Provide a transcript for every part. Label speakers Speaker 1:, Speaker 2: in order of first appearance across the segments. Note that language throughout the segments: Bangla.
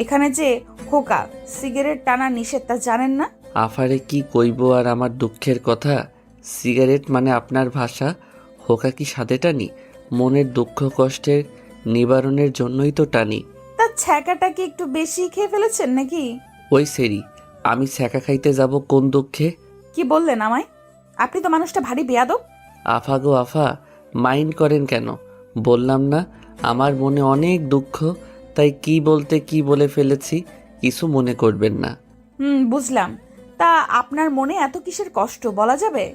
Speaker 1: এখানে যে হোকা সিগারেট টানা নিষেধ তা জানেন না?
Speaker 2: আফারে কি কইব আর আমার দুঃখের কথা। সিগারেট মানে আপনার ভাষা, হোকা কি সাথে টানি? মনের দুঃখ কষ্টের নিবারণের জন্যই তো টানি।
Speaker 1: তা ছ্যাঁকাটা কি একটু বেশি খেয়ে ফেলেছেন নাকি?
Speaker 2: ওই সেরি, আমি ছ্যাঁকা খাইতে যাব কোন দুঃখে?
Speaker 1: কি বললেন আমায়? আপনি তো মানুষটা ভারী বেয়াদব।
Speaker 2: আফা গো আফা, মাইন্ড করেন কেন? বললাম না আমার মনে অনেক দুঃখ, তাই কি বলতে কি বলে ফেলেছি, কিছু মনে করবেন না।
Speaker 1: বুঝলাম। তা আপনার মনে এত কিসের কষ্ট বলা যাবে?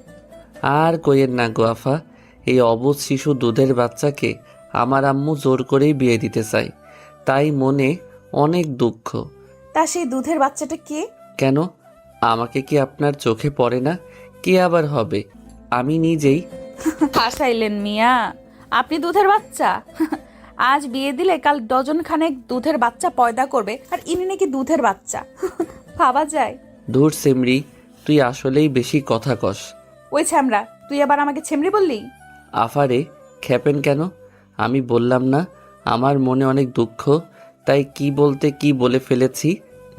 Speaker 2: আর কইেন না গো আফা, এই অবুঝ শিশু দুধের বাচ্চাকে আমার আম্মু জোর করেই বিয়ে দিতে চায়, তাই মনে অনেক দুঃখ।
Speaker 1: তা সেই দুধের বাচ্চাটা কে?
Speaker 2: কেন, আমাকে কি আপনার চোখে পড়ে না? কে আবার হবে? আমি নিজেই।
Speaker 1: হাসাইলেন মিয়া, আপনি দুধের বাচ্চা? আজ বিয়ে দিলে কাল ডজন খানেক দুধের বাচ্চা পয়দা করবে, আর ইনি নাকি দুধের বাচ্চা? ভাবা যায়?
Speaker 2: দূর সেমরি, তুই আসলেই বেশি কথা কস।
Speaker 1: ওই ছ্যামরা, তুই আবার আমাকে ছেমরি বললি?
Speaker 2: আফারে খেপেন কেন? আমি বললাম না আমার মনে অনেক দুঃখ, তাই কি বলতে কি বলে ফেলেছি,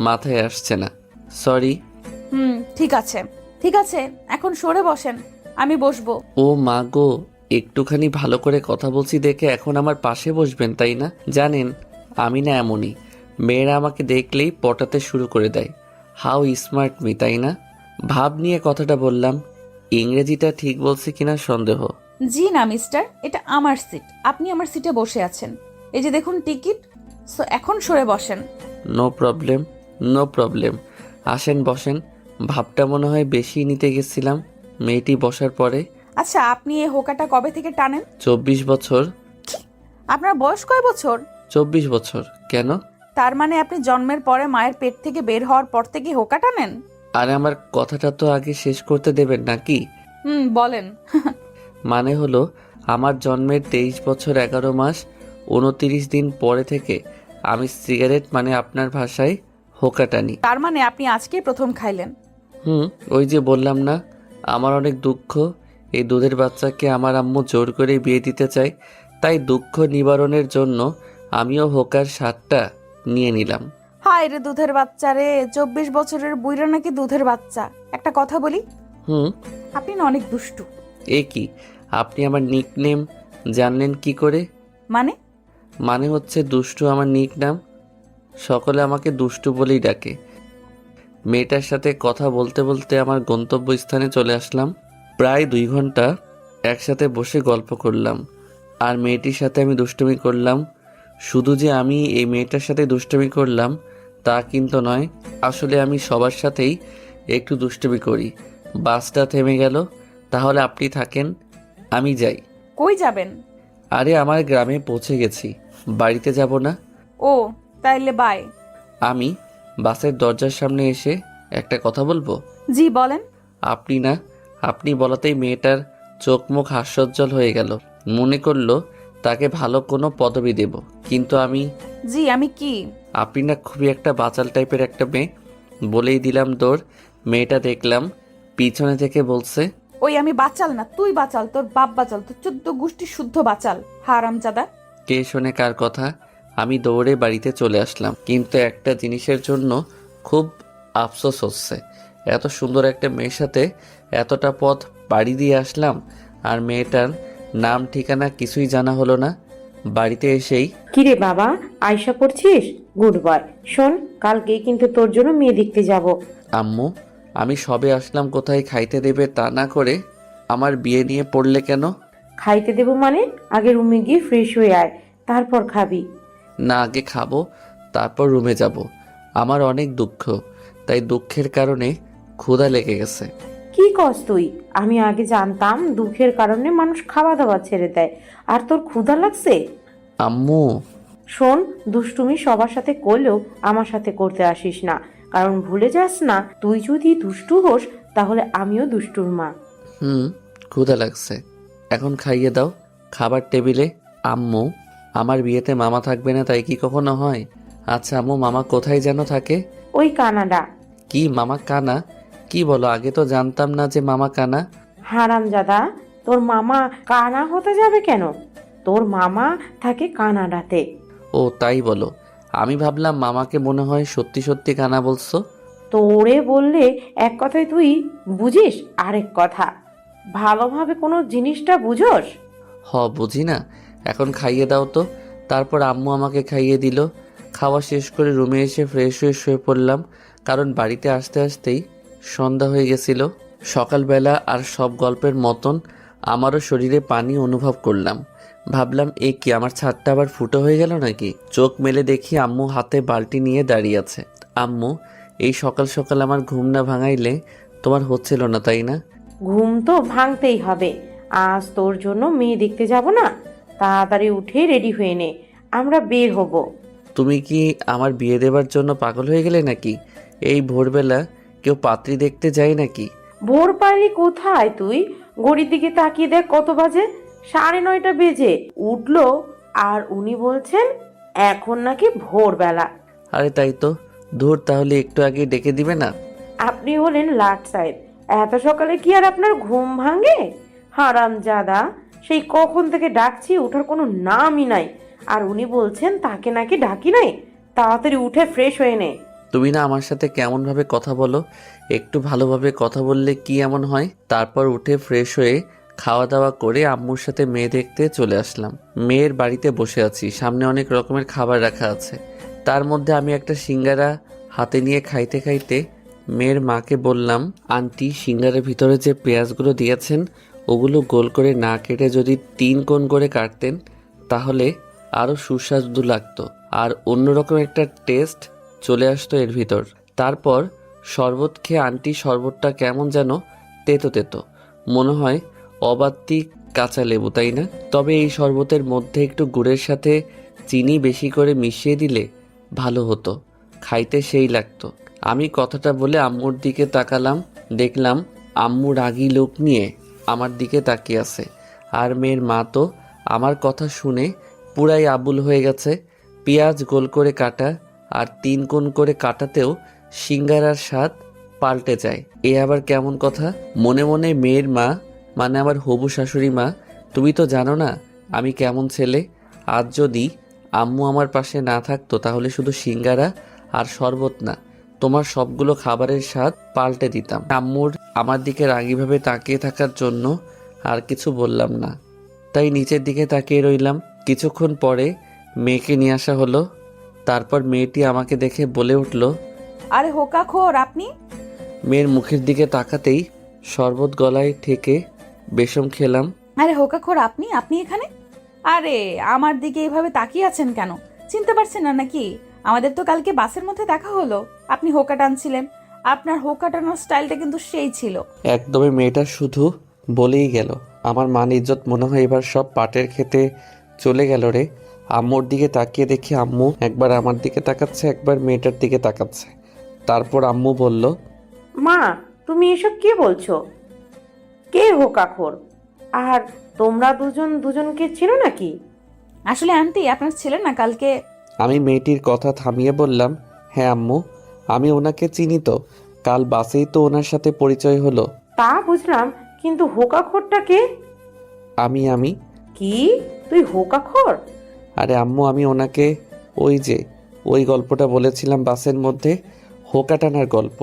Speaker 2: মাথায় আসছে না, সরি।
Speaker 1: ঠিক আছে, ঠিক আছে, এখন সরে বসেন, আমি বসবো।
Speaker 2: ও মা গো, একটুখানি ভালো করে কথা বলছি দেখে এখন আমার পাশে বসবেন তাই না? জানেন আমি না এমনই, মেয়েরা আমাকে দেখলেই পটাতে শুরু করে দেয়। হাউ স্মার্ট মি, তাই না? ভাব নিয়ে কথাটা বললাম, ইংরেজিটা ঠিক বলছি কিনা সন্দেহ।
Speaker 1: জি না মিস্টার, এটা আমার সিট, আপনি আমার সিটে বসে আছেন, এই যে দেখুন টিকিট। সো এখন সরে বসেন।
Speaker 2: নো প্রবলেম, নো প্রবলেম, আসেন বসেন। ভাবটা মনে হয় বেশি নিতে গেছিলাম মেয়েটি বসার পরে।
Speaker 1: আচ্ছা, আপনি এই হোকাটা কবে থেকে টানেন?
Speaker 2: 24 বছর।
Speaker 1: আপনার বয়স কয় বছর?
Speaker 2: 24 বছর কেন?
Speaker 1: তার মানে আপনি জন্মের পরে মায়ের পেট থেকে বের হওয়ার পর থেকে হোকা টানেন?
Speaker 2: আরে আমার কথাটা তো আগে শেষ করতে দেবেন নাকি?
Speaker 1: বলেন।
Speaker 2: মানে হলো আমার জন্মের 23 বছর 11 মাস 29 দিন পরে থেকে আমি সিগারেট মানে আপনার ভাষায় হোকা টানি।
Speaker 1: তার মানে আপনি আজকেই প্রথম খাইলেন?
Speaker 2: ওই যে বললাম না আমার অনেক দুঃখ, এই দুধের বাচ্চাকে আমার আম্মু জোর করে বিয়ে দিতে চায়, তাই দুঃখ নিবারণের জন্য আমিও হোকার স্বাদটা নিয়ে নিলাম।
Speaker 1: হায় রে দুধের বাচ্চা রে, 24 বছরের বুইড়া নাকি দুধের বাচ্চা। একটা কথা বলি,
Speaker 2: হুম
Speaker 1: আপনি না অনেক দুষ্টু।
Speaker 2: এ কি, আপনি আমার নিকনেম জানলেন কি করে?
Speaker 1: মানে?
Speaker 2: মানে হচ্ছে দুষ্টু আমার নিকনেম, সকলে আমাকে দুষ্টু বলেই ডাকে। মেয়েটার সাথে কথা বলতে বলতে আমার গন্তব্যস্থানে চলে আসলাম। প্রায় 2 ঘন্টা একসাথে বসে গল্প করলাম, আর মেয়েটির সাথে আমি দুষ্টুমি করলাম। শুধু যে আমি এই মেয়েটার সাথে দুষ্টুমি করলাম তা কিন্তু নয়, আসলে আমি সবার সাথেই একটু দুষ্টুমি করি। বাসটা থেমে গেল, তাহলে আপনি থাকেন, আমি যাই।
Speaker 1: কই যাবেন?
Speaker 2: আরে আমার গ্রামে পৌঁছে গেছি, বাড়িতে যাব না।
Speaker 1: ও, তাইলে বাই।
Speaker 2: আমি বাসের দরজার সামনে এসে একটা কথা বলবো?
Speaker 1: জি বলেন।
Speaker 2: আপনি না, আপনি বলাতেই মেয়েটার চোখ মুখ হাস্যোজ্জ্বল হয়ে গেল। মনে করলো তাকে ভালো কোনো পদবি দেব, কিন্তু আমি।
Speaker 1: জি আমি কি?
Speaker 2: আপনি না খুবই একটা বাচাল টাইপের একটা মেয়ে, বলেই দিলাম দৌড়। মেয়েটা দেখলাম পিছনে থেকে বলছে,
Speaker 1: ওই আমি বাচাল না, তুই বাচাল, তোর বাপ বাচাল, তোর 14 গোষ্ঠী শুদ্ধ বাচাল, হারামজাদা।
Speaker 2: কে শোনে কার কথা? আমি দৌড়ে বাড়িতে চলে আসলাম, কিন্তু একটা জিনিসের জন্য খুব আফসোস হচ্ছে। এত সুন্দর একটা মেয়ের সাথে এতটা পথ পাড়ি দিয়ে আসলাম, আর মেয়েটার নাম ঠিকানা কিছুই জানা হলো না। বাড়িতে এসেই,
Speaker 3: কিরে বাবা, আয়শা করছিস? Good boy. শোন, কালকে কিন্তু তোর জন্য মেয়ে দেখতে যাব।
Speaker 2: আম্মু আমি সবে আসলাম, কোথায় খাইতে দেবে তা না করে আমার বিয়ে নিয়ে পড়লে কেন?
Speaker 3: খাইতে দেবো মানে? আগে রুমে গিয়ে ফ্রেশ হয়ে আয়, তারপর খাবি।
Speaker 2: না, আগে খাবো তারপর রুমে যাব। আমার অনেক দুঃখ, তাই দুঃখের কারণে ক্ষুধা লেগে গেছে।
Speaker 3: কি কস তুই? আমি আগে জানতাম দুঃখের কারণে মানুষ খাওয়া দাওয়া ছেড়ে দেয়, আর তোর ক্ষুধা লাগছে?
Speaker 2: আম্মু।
Speaker 3: শোন, দুষ্টুমি সবার সাথে করলেও আমার সাথে করতে আসিস না, কারণ ভুলে যাস না, তুই যদি দুষ্টু হোস তাহলে আমিও দুষ্টুর মা।
Speaker 2: ক্ষুধা লাগছে, এখন খাইয়ে দাও। খাবার টেবিলে। আম্মু আমার বিয়েতে মামা থাকবে না তাই কি কখনো হয়? আচ্ছা আম্মু, মামা কোথায় যেন থাকে?
Speaker 3: ওই কানাডা।
Speaker 2: কি মামা কানা? কি বলো, আগে তো জানতাম না যে মামা কানা।
Speaker 3: হারামজাদা, তোর মামা কানা হতে যাবে কেন? তোর মামা থাকে কানাডাতে।
Speaker 2: ও তাই বলো। আমি ভাবলাম মামাকে মনে হয় সত্যি সত্যি কানা বলছো।
Speaker 3: তোরে বললে এক কথায় তুই বুঝিস আরেক কথা। ভালোভাবে কোনো জিনিসটা বুঝোস?
Speaker 2: বুঝি না। এখন খাইয়ে দাও তো। তারপর আম্মু আমাকে খাইয়ে দিল। খাওয়া শেষ করে রুমে এসে ফ্রেশ হয়ে শুয়ে পড়লাম, কারণ বাড়িতে আসতে আসতেই সন্ধ্যা হয়ে গেছিল। সকালবেলা আর সব গল্পের মতন আমারও শরীরে পানি অনুভব করলাম। ভাবলাম এ কি, আমার ছাদটা আবার ফুটো হয়ে গেল নাকি? চোখ মেলে দেখি আম্মু হাতে বালতি নিয়ে দাঁড়িয়ে আছে। আম্মু, এই সকাল সকাল আমার ঘুম না ভাঙাইলে তোমার হচ্ছিল না, তাই না?
Speaker 3: ঘুম তো ভাঙতেই হবে। আজ তোর জন্য মেয়ে দেখতে যাব না? তাড়াতাড়ি উঠে রেডি হয়ে নে, আমরা বের হব।
Speaker 2: তুমি কি আমার বিয়ে দেবার জন্য পাগল হয়ে গেলে নাকি? এই ভোরবেলা কেউ পাত্রী দেখতে যায় নাকি?
Speaker 3: ভোর পারলি কোথায় তুই? ঘড়ির দিকে তাকিয়ে দেখ কত বাজে। 9:30 বেজে উঠলো, আর উনি বলছেন এখন নাকি ভোরবেলা।
Speaker 2: আরে তাই তো। ধুর, তাহলে একটু আগে ডেকে দিবে না?
Speaker 3: আপনি হলেন লাট সাহেব, এত সকালে কি আর আপনার ঘুম ভাঙে? হারামজাদা, সেই কখন থেকে ডাকছি, ওঠার কোনো নামই নাই। আর উনি বলছেন তাকে নাকি ডাকি নাই। তাড়াতাড়ি উঠে ফ্রেশ হয়ে নে।
Speaker 2: তুমি না আমার সাথে কেমনভাবে কথা বলো? একটু ভালোভাবে কথা বললে কি এমন হয়? তারপর উঠে ফ্রেশ হয়ে খাওয়া দাওয়া করে আম্মুর সাথে মেয়ে দেখতে চলে আসলাম। মেয়ের বাড়িতে বসে আছি, সামনে অনেক রকমের খাবার রাখা আছে। তার মধ্যে আমি একটা সিঙ্গারা হাতে নিয়ে খাইতে খাইতে মেয়ের মাকে বললাম, আন্টি, সিঙ্গারের ভিতরে যে পেঁয়াজগুলো দিয়েছেন ওগুলো গোল করে না কেটে যদি 3 কোণ করে কাটতেন তাহলে আরও সুস্বাদু লাগতো, আর অন্যরকম একটা টেস্ট চলে আসতো এর ভিতর। তারপর শরবত খেয়ে আন্টি শরবতটা কেমন যেন তেতো তেতো, মনে হয় অবাত্তি কাঁচা লেবু, তাই না? তবে এই শরবতের মধ্যে একটু গুড়ের সাথে চিনি বেশি করে মিশিয়ে দিলে ভালো হতো, খাইতে সেই লাগতো। আমি কথাটা বলে আম্মুর দিকে তাকালাম, দেখলাম আম্মু রাগী লোক নিয়ে আমার দিকে তাকিয়ে আছে। আর মেয়ের মা তো আমার কথা শুনে পুরাই আবুল হয়ে গেছে। পেঁয়াজ গোল করে কাটা আর 3 কোণ করে কাটাতেও সিঙ্গারার স্বাদ পাল্টে যায়, এ আবার কেমন কথা? মনে মনে মেয়ের মা, মানে আমার হবু শাশুড়ি মা, তুমি তো জানো না আমি কেমন ছেলে। আজ যদি আম্মু আমার পাশে না থাকতো তাহলে শুধু সিঙ্গারা আর শরবত না, তোমার সবগুলো খাবারের স্বাদ পাল্টে দিতাম। আম্মুর আমার দিকে রাগীভাবে তাকিয়ে থাকার জন্য আর কিছু বললাম না, তাই নিচের দিকে তাকিয়ে রইলাম। কিছুক্ষণ পরে মেয়েকে নিয়ে আসা হলো। তারপর মেয়েটি আমাকে দেখে বলে উঠল,
Speaker 1: আরে হোকা খোর আপনি!
Speaker 2: মেয়ের মুখের দিকে তাকাতেই শরবত গলায় ঠেকে বেশম খেলাম।
Speaker 1: আরে হোকা খোর আপনি! আপনি এখানে? আরে আমার দিকে এভাবে তাকিয়ে আছেন কেন? চিনতে পারছেন না নাকি? আমাদের তো কালকে বাসের মধ্যে দেখা হলো, আপনি হোকা টানছিলেন। আপনার হোকা টানার স্টাইলটা কিন্তু সেই ছিল।
Speaker 2: একদমই মেয়েটা শুধু বলেই গেল। আমার মান ইজ্জত মনে হয় এবার সব পাটের খেতে চলে গেল রে। আম্মুর দিকে তাকিয়ে দেখি আম্মু একবার আমার দিকে তাকাচ্ছে, একবার মেয়েটার দিকে তাকাচ্ছে। তারপর আম্মু বলল,
Speaker 3: মা, তুমি এসব কি বলছো? কে হোকাখোর? আর তোমরা দুজন দুজনকে চেনো নাকি?
Speaker 1: আসলে আন্টি, আপনার ছেলে না কালকে...
Speaker 2: আমি মেয়েটির কথা থামিয়ে বললাম, হ্যাঁ আম্মু, আমি ওনাকে চিনি তো, কাল বাসেই তো ওনার সাথে পরিচয় হলো।
Speaker 3: তা বুঝলাম, কিন্তু হোকাখোরটা কে?
Speaker 2: আমি
Speaker 3: কি, তুই হোকাখোর?
Speaker 2: আরে আম্মু, আমি ওনাকে ওই গল্পটা বলেছিলাম বাসের মধ্যে, হোকা টানার গল্প।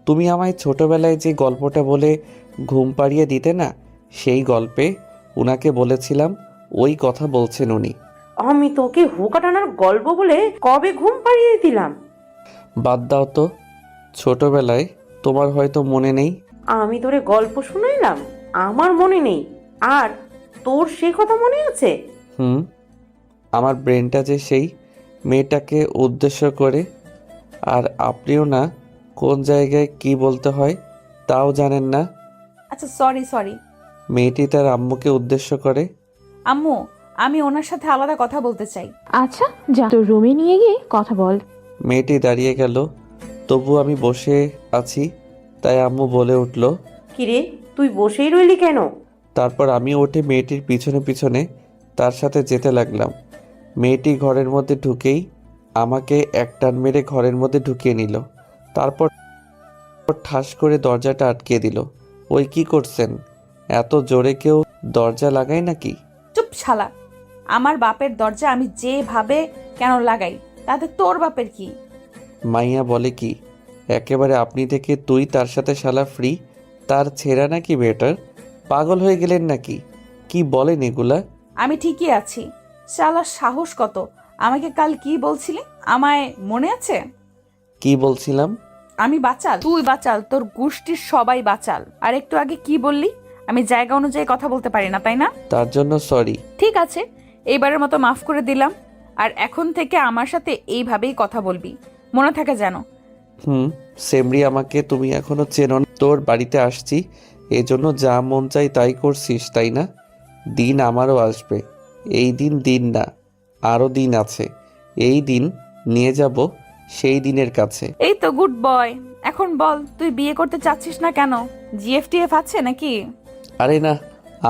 Speaker 2: তুমি আমায় ছোটবেলায় যে গল্পটা বলে ঘুম পাড়িয়ে দিতে না, সেই গল্পে উনাকে বলেছিলাম, ওই কথা বলছেন উনি।
Speaker 3: আমি তোকে হোকা টানার গল্প বলে কবে ঘুম পাড়িয়ে দিলাম?
Speaker 2: বাদ দাও তো, ছোটবেলায় তোমার হয়তো মনে নেই।
Speaker 3: আমি তোরে গল্প শুনাইলাম? আমার মনে নেই, আর তোর সেই কথা মনে আছে?
Speaker 2: আমার ব্রেনটা যে সেই মেয়েটাকে উদ্দেশ্য করে, আর আপনিও না কোন জায়গায় কি বলতে হয় তাও জানেন না।
Speaker 1: আচ্ছা, সরি।
Speaker 2: মেয়েটি তার আম্মুকে উদ্দেশ্য করে,
Speaker 1: আম্মু, আমি ওনার সাথে আলাদা কথা বলতে চাই।
Speaker 4: আচ্ছা, যা তোর রুমে নিয়ে গিয়ে কথা বল।
Speaker 2: মেয়েটি দাঁড়িয়ে গেল, তবু আমি বসে আছি, তাই আম্মু বলে উঠল,
Speaker 3: কিরে, তুই বসেই রইলি কেন?
Speaker 2: তারপর আমি উঠে মেয়েটির পিছনে পিছনে তার সাথে যেতে লাগলাম। মেয়েটি ঘরের মধ্যে ঢুকেই আমাকে এক টান মেরে ঘরের মধ্যে ঢুকিয়ে নিল। তারপর ঠাস করে দরজাটা আটকে দিল। ওই কি করছেন? এত জোরে কেউ দরজা লাগায় নাকি?
Speaker 1: চুপ শালা! আমার বাপের দরজা আমি যেভাবে কেন লাগাই, তাতে তোর বাপের কি?
Speaker 2: মাইয়া বলে কি, একেবারে আপনি থেকে তুই, তার সাথে শালা ফ্রি, তার ছেঁড়া নাকি বেটার? পাগল হয়ে গেলেন নাকি? কি বলেন এগুলা?
Speaker 1: আমি ঠিকই আছি। শালার সাহস কত! আমাকে কাল কি বলছিলি, আমায় মনে আছে?
Speaker 2: কি বলছিলাম?
Speaker 1: আমি বাচাল, তুই বাচাল, তোর গোষ্ঠীর সবাই বাচাল। আর একটু আগে কি বললি? আমি জায়গা অনুযায়ী কথা বলতে পারি না, তাই না?
Speaker 2: তার জন্য সরি।
Speaker 1: ঠিক আছে, এইবারের মতো মাফ করে দিলাম। আর এখন থেকে আমার সাথে এইভাবেই কথা বলবি, মনে থাকে যেন।
Speaker 2: সেমরি, আমাকে তুমি এখনো চেনো না। তোর বাড়িতে আসছি, এজন্য যা মন চাই তাই করছিস, তাই না? দিন আমারও আসবে। এই দিন না, আরও দিন আছে। এই দিন নিয়ে যাব সেই দিনের কাছে।
Speaker 1: এই তো গুড বয়। এখন বল, তুই বিয়ে করতে চাচ্ছিস না কেন? জিএফটিএফ আছে নাকি?
Speaker 2: আরে না,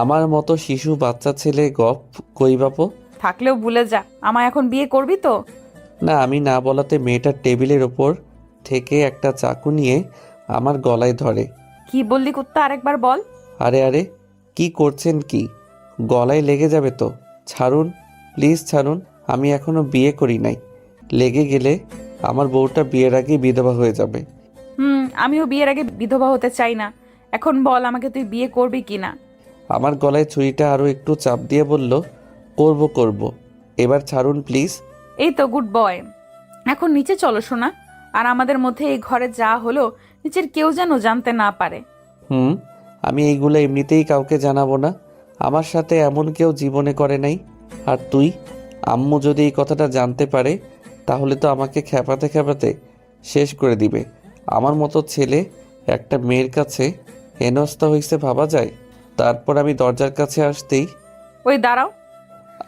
Speaker 2: আমার মতো শিশু বাচ্চা ছেলে গপ কই বাপো।
Speaker 1: থাকলেও ভুলে যা, আমায় এখন বিয়ে করবি তো?
Speaker 2: না, আমি না বলাতে মেয়েটার টেবিলের ওপর থেকে একটা চাকু নিয়ে আমার গলায় ধরে।
Speaker 1: কি বললি কুত্তা, আরেকবার বল।
Speaker 2: আরে আরে, কি করছেন কি? গলায় লেগে যাবে তো। ছাড়ুন, প্লিজ ছাড়ুন। আমি এখনো বিয়ে করি নাই। লেগে গেলে আমার বউটা বিয়ের আগে বিধবা হয়ে যাবে।
Speaker 1: আমিও বিয়ের আগে বিধবা হতে চাই না। এখন বল, আমাকে তুই বিয়ে করবি কিনা?
Speaker 2: আমার গলায় ছুরিটা আরও একটু চাপ দিয়ে বলল, করব। এবার ছাড়ুন প্লিজ।
Speaker 1: এই তো গুড বয়। এখন নিচে চলো শোনা। আর আমাদের মধ্যে এই ঘরে যা হলো, নিচের কেউ যেন জানতে না পারে।
Speaker 2: আমি এইগুলো এমনিতেই কাউকে জানাবো না। আমার সাথে এমন কেউ জীবনে করে নাই। আর তুই, আম্মু যদি এই কথাটা জানতে পারে, তাহলে তো আমাকে খেপাতে খেপাতে শেষ করে দিবে। আমার মতো ছেলে একটা মেয়ের কাছে হেনস্থা হয়েছে ভাবা যায়? তারপর আমি দরজার কাছে আসতেই,
Speaker 1: ওই দাঁড়াও।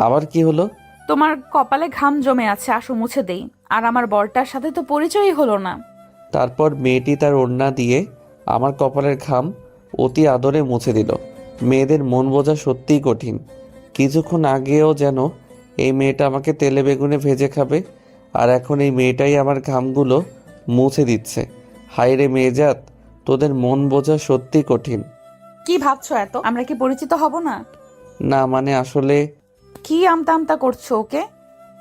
Speaker 2: আবার কি হলো?
Speaker 1: তোমার কপালে ঘাম জমে আছে, আসো মুছে দেই। আর আমার বরটার সাথে তো পরিচয়ই হলো না।
Speaker 2: তারপর মেয়েটি তার ওড়না দিয়ে আমার কপালের ঘাম অতি আদরে মুছে দিল। মেয়েদের মন বোঝা সত্যিই কঠিন। কিছুক্ষণ আগেও যেন এই মেয়েটা আমাকে তেলে বেগুনে ভেজে খাবে, আর এখন এই মেয়েটাই আমার ঘামগুলো মুছে দিচ্ছে। হায় রে মেয়েজাত, তোদের মন বোঝা সত্যি কঠিন।
Speaker 1: কি ভাবছো এত? আমরা কি পরিচিত হব না?
Speaker 2: না মানে আসলে
Speaker 1: কি আমতা আমতা করছো ওকে?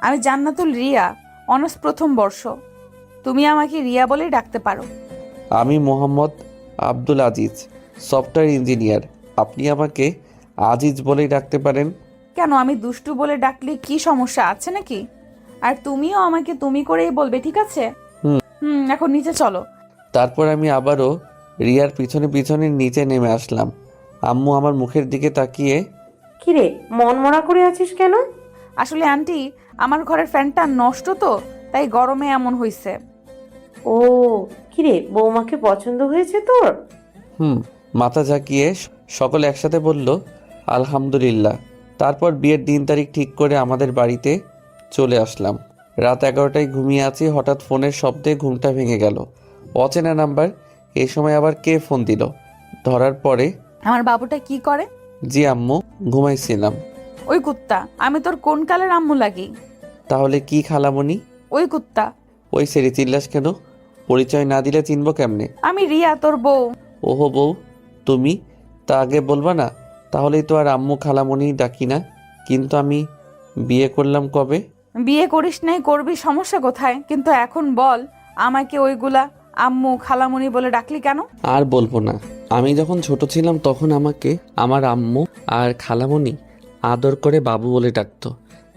Speaker 1: আমি জান্নাতুল রিয়া, অনার্স প্রথম বর্ষ। তুমি আমাকে রিয়া বলেই ডাকতে পারো।
Speaker 2: আমি মোহাম্মদ আব্দুল আজিজ, সফটওয়্যার ইঞ্জিনিয়ার। আপনি আমাকে আজিজ বলেই ডাকতে পারেন।
Speaker 1: কেন, আমি দুষ্টু বলে ডাকলে কি সমস্যা আছে নাকি? আর তুমিও আমাকে তুমি করেই বলবে, ঠিক আছে? এখন নিচে চলো।
Speaker 2: তারপর আমি আবারও রিয়ার পিছনে পিছনে নিচে নেমে আসলাম। আম্মু আমার মুখের দিকে তাকিয়ে,
Speaker 3: কিরে, মন মরা করে আছিস কেন?
Speaker 1: আসলে আন্টি, আমার ঘরের ফ্যানটা নষ্ট তো, তাই গরমে এমন হইছে।
Speaker 3: ও, কিরে, বৌমাকে পছন্দ হয়েছে তোর?
Speaker 2: মাথা ঝাঁকিয়ে সকলে একসাথে বলল, আলহামদুলিল্লাহ। তারপর বিয়ের দিন তারিখ ঠিক করে আমাদের বাড়িতে চলে আসলাম। রাত 11টায় ঘুমিয়ে আছি, হঠাৎ ফোনের শব্দে ঘুমটা ভেঙে গেল। অচেনা নাম্বার। এই সময় আবার কে ফোন দিল? ধরার পরে,
Speaker 1: আমার বাবুটা কি করে?
Speaker 2: জি আম্মু, ঘুমাইছিলাম।
Speaker 1: ওই কুত্তা, আমি তোর কোন কালের আম্মু লাগি?
Speaker 2: তাহলে কি খালামণি?
Speaker 1: ওই কুত্তা।
Speaker 2: ওই সেরি, চিল্লাস কেন? পরিচয় না দিলে চিনবো কেমনে?
Speaker 1: আমি রিয়া, তোর বউ।
Speaker 2: ওহো বউ, তুমি তা আগে বলবা না? তাহলেই তো আর আম্মু খালামণি ডাকি না। কিন্তু আমি বিয়ে করলাম কবে?
Speaker 1: বিয়ে করিস নাই, করবি, সমস্যা কোথায়? কিন্তু এখন বল, আমাকে ওইগুলা আম্মু খালামণি বলে ডাকলি কেন?
Speaker 2: আর বলবো না। আমি যখন ছোট ছিলাম তখন আমাকে আমার আম্মু আর খালামণি আদর করে বাবু বলে ডাকতো।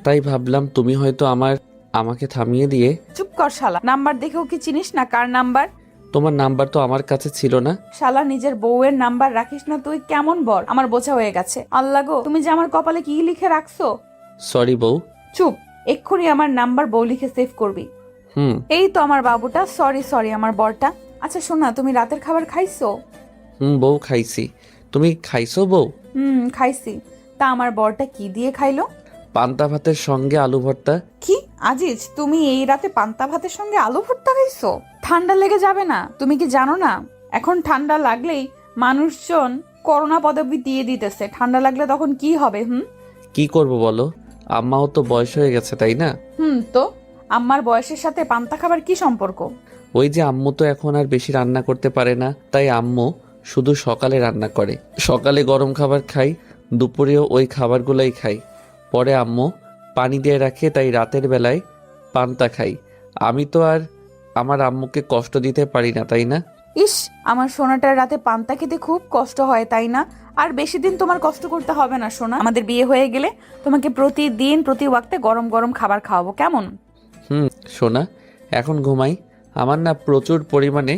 Speaker 2: তাই ভাবলাম তুমি হয়তো আমাকে থামিয়ে দিয়ে।
Speaker 1: চুপ কর শালা, নাম্বার দেখেও কি চিনিস না কার নাম্বার?
Speaker 2: তোমার নাম্বার তো আমার কাছে ছিল না।
Speaker 1: শালা, নিজের বউয়ের নাম্বার রাখিস না তুই? কেমন বর, আমার বোঝা হয়ে গেছে। আল্লাহ গো, তুমি যে আমার কপালে কি লিখে রাখছো?
Speaker 2: সরি বউ।
Speaker 1: চুপ, এক্ষুনি আমার নাম্বার বউ লিখে সেভ করবি। এই তো আমার বাবুটা। সরি আমার বরটা। আচ্ছা শোনা, তুমি রাতের খাবার খাইছো?
Speaker 2: বউ, খাইছি। তুমি খাইছো বউ?
Speaker 1: খাইছি। তা আমার বরটা কি দিয়ে খাইলো?
Speaker 2: পান্তা ভাতের সঙ্গে আলু ভর্তা।
Speaker 1: কি আজিজ, তুমি এই রাতে পান্তা ভাতের সঙ্গে আলু ভর্তা খাইছো? ঠান্ডা লেগে যাবে না? তুমি কি জানো না এখন ঠান্ডা লাগলেই মানুষজন করোনা পদবি দিয়ে দিতেছে? ঠান্ডা লাগলে তখন কি হবে?
Speaker 2: কি করব বলো, আম্মাও তো বয়স হয়ে গেছে, তাই না?
Speaker 1: তো আম্মার বয়সের সাথে পান্তা খাবার কি সম্পর্ক?
Speaker 2: ওই যে আম্মু তো এখন আর বেশি রান্না করতে পারে না, তাই আম্মু শুধু সকালে রান্না করে। সকালে গরম খাবার খাই, দুপুরেও ওই খাবারগুলোই খাই। পরে আম্মু পানি দিয়ে রাখে, তাই রাতের বেলায় পান্তা খাই। আমি তো আর আমার আম্মুকে কষ্ট দিতে পারি না, তাই না?
Speaker 1: ইস, আমার সোনাটার রাতে পান্তা খেতে খুব কষ্ট হয়, তাই না? আর বেশি দিন তোমার কষ্ট করতে হবে না সোনা। আমাদের বিয়ে হয়ে গেলে তোমাকে প্রতিদিন প্রতি ওয়াক্তে গরম গরম খাবার খাওয়াবো, কেমন?
Speaker 2: সোনা, এখন ঘুমাই। আমার না প্রচুর পরিমাণে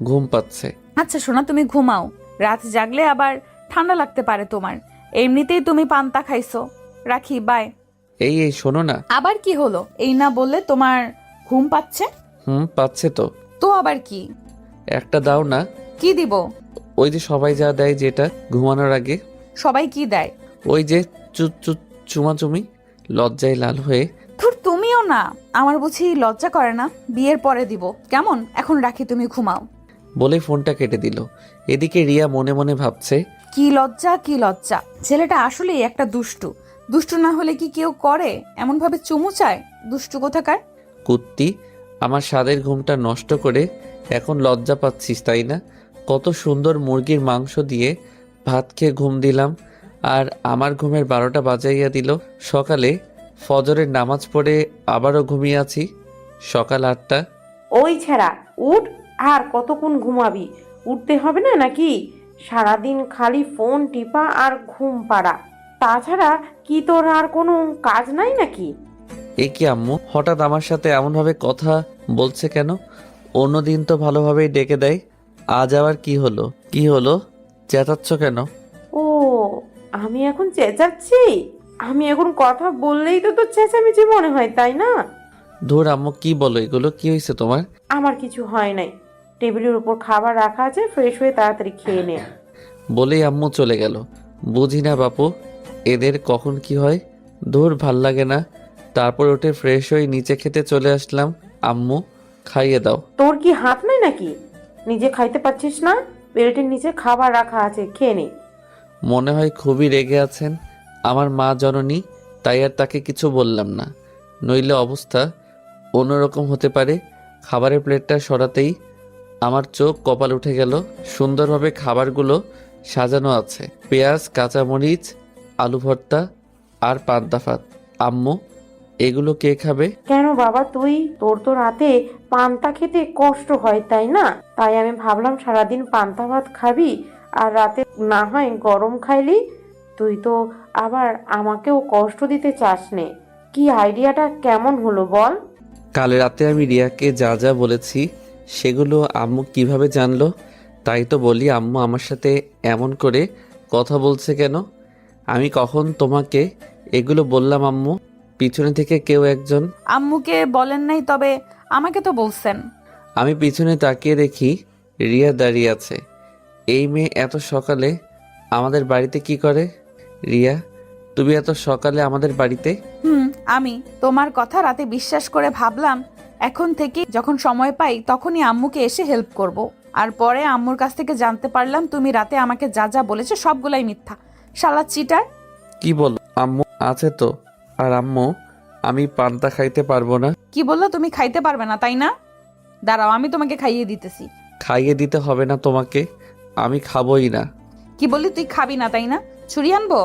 Speaker 2: ঘুম পাচ্ছে।
Speaker 1: আচ্ছা সোনা, তুমি ঘুমাও। রাত জাগলে আবার ঠান্ডা লাগতে পারে তোমার। এমনিতেই তুমি পান্তা খাইছো। রাখি, বাই।
Speaker 2: এই শোনো না।
Speaker 1: আবার কি হলো? এই না বললে তোমার ঘুম পাচ্ছে?
Speaker 2: পাচ্ছে তো।
Speaker 1: তো আবার কি?
Speaker 2: একটা দাও না।
Speaker 1: কি দিব?
Speaker 2: ওই যে সবাই যা দেয়, যেটা ঘুমানোর আগে।
Speaker 1: সবাই কি দেয়?
Speaker 2: ওই যে চুমাচুমি। লজ্জায় লাল হয়ে।
Speaker 1: ধুর, তুমিও না। আমার বুঝি লজ্জা করে না? বিয়ের পরে দিব, কেমন? এখন রাখি, তুমি ঘুমাও।
Speaker 2: বলে ফোনটা কেটে দিল। এদিকে রিয়া মনে মনে ভাবছে,
Speaker 1: কি লজ্জা, কি লজ্জা। ছেলেটা আসলেই একটা দুষ্টু। দুষ্টু না হলে কি কেউ করে এমন ভাবে চুমু চায়? দুষ্টু কোথাকার।
Speaker 2: কুত্তি, আমার স্বাদের ঘুমটা নষ্ট করে এখন লজ্জা পাচ্ছিস, তাই না? কত সুন্দর মুরগির মাংস দিয়ে ভাত খেয়ে ঘুম দিলাম, আর আমার ঘুমের 12টা বাজাইয়া দিল। সকালে ফজরের নামাজ পড়ে আবারও ঘুমিয়ে আছি। সকাল 8টা।
Speaker 3: ওই ছেঁড়া, উঠ। আর কতক্ষণ ঘুমাবি? উঠতে হবে না নাকি? সারাদিন খালি ফোন টিপা আর ঘুম পাড়া, তাছাড়া কি তোর আর কোনো কাজ নাই নাকি?
Speaker 2: এ কি আম্মু হঠাৎ আমার সাথে এমনভাবে কথা বলছে কেন? অন্যদিন তো ভালোভাবেই ডেকে দেয়, আজ আবার কি হলো? কি হলো? চেঁচাচ্ছ কেন?
Speaker 3: ও, আমি এখন চেঁচাচ্ছি? আমি এখন কথা বললেই তো তোর চেঁচামেচি মনে হয়, তাই না?
Speaker 2: ধুর আম্মু, কি বলো এগুলো? কি হয়েছে তোমার?
Speaker 3: আমার কিছু হয় নাই। টেবিলের উপর খাবার রাখা আছে, ফ্রেশ হয়ে তাড়াতাড়ি খেয়ে নে।
Speaker 2: বলেই আম্মু চলে গেল। বুঝি না বাপু, এদের কখন কি হয়। ধুর, ভাল লাগে না। তারপর উঠে ফ্রেশ হয়ে নিচে খেতে চলে আসলাম। আম্মু, খাইয়ে দাও।
Speaker 3: তোর কি হাত নাই নাকি? নিজে খাইতে পারছিস না? প্লেটের নিচে খাবার রাখা আছে, খেয়ে নে।
Speaker 2: মনে হয় খুবই রেগে আছেন আমার মা জননী, তাই আর তাকে কিছু বললাম না, নইলে অবস্থা অন্যরকম হতে পারে। খাবারের প্লেটটা সরাতেই আমার চোখ কপাল উঠে গেল। সুন্দরভাবে খাবারগুলো সাজানো আছে, পেঁয়াজ, কাঁচামরিচ, আলু ভর্তা আর পান্তা ভাত। আম্মু, এগুলো কে খাবে?
Speaker 3: কেন বাবা, তুই? তোর তো রাতে পান্তা খেতে কষ্ট হয়, তাই না? তাই আমি ভাবলাম সারাদিন পান্তা ভাত খাবি আর রাতে না হয় গরম খাইলি। তুই তো আবার আমাকেও কষ্ট দিতে চাস নে। কি আইডিয়াটা কেমন হলো বল?
Speaker 2: কাল রাতে আমি রিয়াকে যা যা বলেছি সেগুলো আম্মু কিভাবে জানলো? তাই তো বলি, আম্মু আমার সাথে এমন করে কথা বলছে কেন? আমি কখন তোমাকে এগুলো বললাম আম্মু? পিছনে থেকে কেউ একজন।
Speaker 1: আম্মুকে বলেন নাই, তবে আমাকে তো বলছেন।
Speaker 2: আমি পিছনে তাকিয়ে দেখি রিয়া দাঁড়িয়ে আছে। এই মেয়ে এত সকালে আমাদের বাড়িতে কি করে? রিয়া, তুমি এত সকালে আমাদের বাড়িতে?
Speaker 1: আমি তোমার কথা রাতে বিশ্বাস করে ভাবলাম এখন থেকে যখন সময় পাই তখনই আম্মুকে এসে হেল্প করব। আর পরে আম্মুর কাছ থেকে জানতে পারলাম তুমি রাতে আমাকে যা যা বলেছো সবগুলাই মিথ্যা। শালা চিটার।
Speaker 2: কি বলো? আম্মু আছে তো। আর আম্মু, আমি পান্তা খাইতে পারবো না।
Speaker 1: কি বললো? তুমি খাইতে পারবে না, তাই না? দাঁড়াও, আমি তোমাকে খাইয়ে দিতেছি।
Speaker 2: খাইয়ে দিতে হবে না তোমাকে, আমি খাবোই না।
Speaker 1: কি বললি? তুই খাবি না, তাই না? ছুরি আনবো?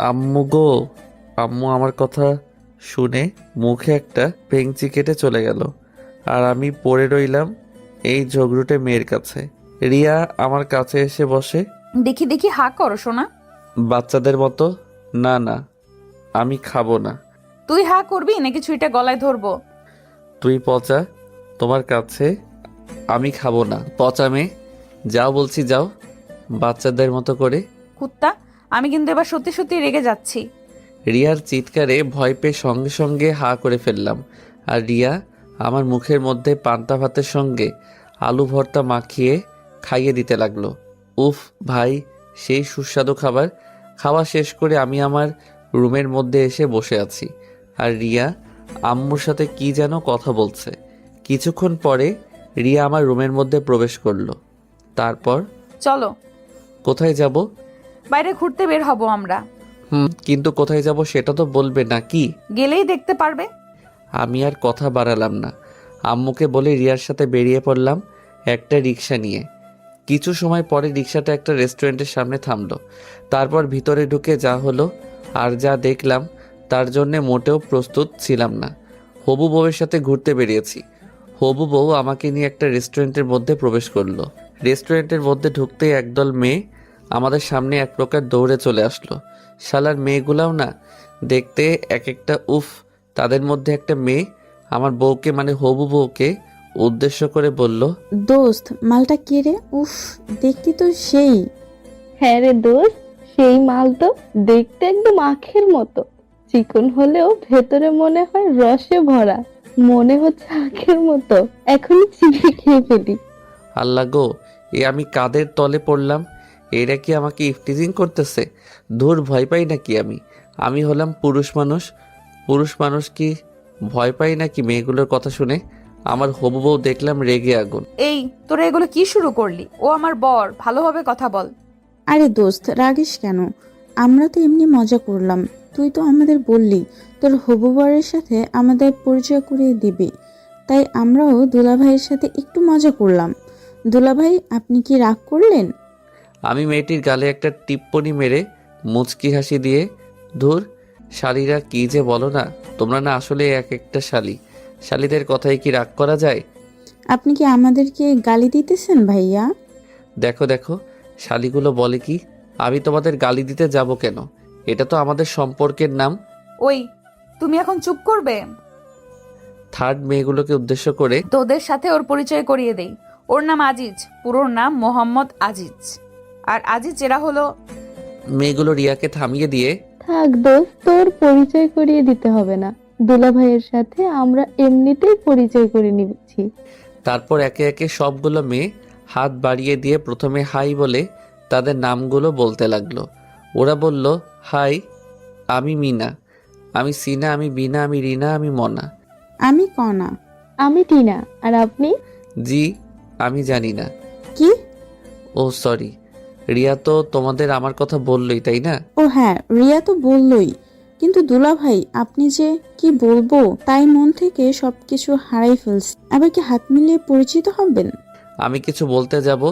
Speaker 2: আম্মু গো। আম্মু আমার কথা শুনে মুখে একটা ভেঙচি কেটে চলে গেল, আর আমি পড়ে রইলাম এই ঝগড়ুটে মেয়ের কাছে। রিয়া আমার কাছে এসে বসে।
Speaker 1: দেখি দেখি, হা করো সোনা।
Speaker 2: বাচ্চাদের মতো। না না, আমি খাবো না।
Speaker 1: তুই হা করবি নাকি ছুরিটা গলায় ধরবো?
Speaker 2: তুই পচা, তোমার কাছে আমি খাবো না। পচা মেয়ে, যাও বলছি, যাও বাচ্চাদের মতো করে।
Speaker 1: কুত্তা, আমি কিন্তু এবার সত্যি সত্যি রেগে যাচ্ছি।
Speaker 2: রিয়ার চিৎকারে ভয় পেয়ে সঙ্গে সঙ্গে হা করে ফেললাম, আর রিয়া আমার মুখের মধ্যে পান্তা ভাতের সঙ্গে আলু ভর্তা মাখিয়ে খাইয়ে দিতে লাগলো। উফ ভাই, সেই সুস্বাদু খাবার। খাওয়া শেষ করে আমি আমার রুমের মধ্যে এসে বসে আছি, আর রিয়া আম্মুর সাথে কি যেন কথা বলছে। কিছুক্ষণ পরে রিয়া আমার রুমের মধ্যে প্রবেশ করলো। তারপর
Speaker 1: চলো।
Speaker 2: কোথায় যাব?
Speaker 1: বাইরে ঘুরতে বের হব আমরা।
Speaker 2: কিন্তু কোথায় যাব সেটা তো বলবে নাকি?
Speaker 1: গেলেই দেখতে পারবে।
Speaker 2: আমি আর কথা বাড়ালাম না, আম্মুকে বলে রিয়ার সাথে বেরিয়ে পড়লাম একটা রিক্সা নিয়ে। কিছু সময় পরে রিক্সাটা একটা রেস্টুরেন্টের সামনে থামলো। তারপর ভিতরে ঢুকে যা হলো আর যা দেখলাম তার জন্যে মোটেও প্রস্তুত ছিলাম না। হবু বউয়ের সাথে ঘুরতে বেরিয়েছি। হবু বউ আমাকে নিয়ে একটা রেস্টুরেন্টের মধ্যে প্রবেশ করলো। রেস্টুরেন্টের মধ্যে ঢুকতেই একদল মেয়ে আমাদের সামনে এক প্রকার দৌড়ে চলে আসলো। শালার মেয়েগুলাও না দেখতে এক একটা, উফ। তাদের মধ্যে একটা মেয়ে আমার বউকে মানে হবু বউকে উদ্দেশ্য করে বলল,
Speaker 5: দোস্ত মালটা কে রে? উফ, দেখতে তো সেই।
Speaker 6: হ্যাঁ রে দোস্ত, সেই মাল তো দেখতে একদম আখের মতো, চিকন হলেও ভেতরে মনে হয় রসে ভরা, মনে হচ্ছে আখের মতো, এখনই চিবিয়ে খেয়ে ফেলি।
Speaker 2: আল্লাহ গো, এ আমি কাদের তলে পড়লাম? এরা কি আমাকে ইফটিজিং করতেছে? ধুর, ভয় পাই নাকি আমি? আমি হলাম পুরুষ মানুষ। পুরুষ মানুষ কি ভয় পাই নাকি মেয়েগুলোর কথা শুনে? আমার হবু বউ দেখলাম রেগে আগুন।
Speaker 1: এই, তোরা এগুলো কি শুরু করলি? ও আমার বর, ভালোভাবে কথা বল।
Speaker 5: আরে দোস্ত রাগিস কেন? আমরা তো এমনি মজা করলাম। তুই তো আমাদের বললি তোর হবু বরের সাথে আমাদের পরিচয় করিয়ে দিবি, তাই আমরাও দুলাভাইয়ের সাথে একটু মজা করলাম। দুলাভাই, আপনি কি রাগ করলেন?
Speaker 2: আমি মেয়েটির গালে একটা টিপ্পনি মেরে মুচকি হাসি দিয়ে, ধুর, শালীরা কি যে বলো না তোমরা, না আসলে এক একটা শালী। শালীদের কথায় কি রাগ করা যায়?
Speaker 5: আপনি কি আমাদেরকে গালি দিতেছেন ভাইয়া?
Speaker 2: দেখো দেখো, শালীগুলো বলে কি, আমি তোমাদের গালি দিতে যাব কেন? এটা তো আমাদের সম্পর্কের নাম।
Speaker 1: ওই, তুমি এখন চুপ করবে?
Speaker 2: থার্ড মেয়েগুলোকে উদ্দেশ্য করে,
Speaker 1: তোদের সাথে ওর পরিচয় করিয়ে দেই। ওর নাম আজিজ, পুরো নাম মোহাম্মদ আজিজ। আর আজিজ এরা হলো।
Speaker 2: মেয়েগুলো রিয়াকে থামিয়ে দিয়ে,
Speaker 6: থাক দোস্ত, তোর পরিচয় করিয়ে দিতে হবে না, দুলা ভাইয়ের সাথে আমরা এমনিতেই পরিচয় করে নিচ্ছি।
Speaker 2: তারপর একে একে সবগুলো মেয়ে হাত বাড়িয়ে দিয়ে প্রথমে হাই বলে তাদের নামগুলো বলতে লাগলো। ওরা বলল, হাই, আমি মিনা, আমি সিনা, আমি বিনা, আমি রিনা, আমি মনা।
Speaker 5: আমি কনা।
Speaker 6: আমি টিনা। আর আপনি?
Speaker 2: জি, আমি জানি না।
Speaker 5: কি?
Speaker 2: ও সরি, রিয়া তো তোমাদের আমার কথা বললই, তাই না?
Speaker 5: ও হ্যাঁ, রিয়া তো বললই, কিন্তু দুলাভাই আপনি যে কি বলবো তাই মন থেকে সবকিছু হারাই ফেলছি। আবার কি হাত মিলিয়ে পরিচিত হবেন?
Speaker 2: আমি কিছু বলতে যাব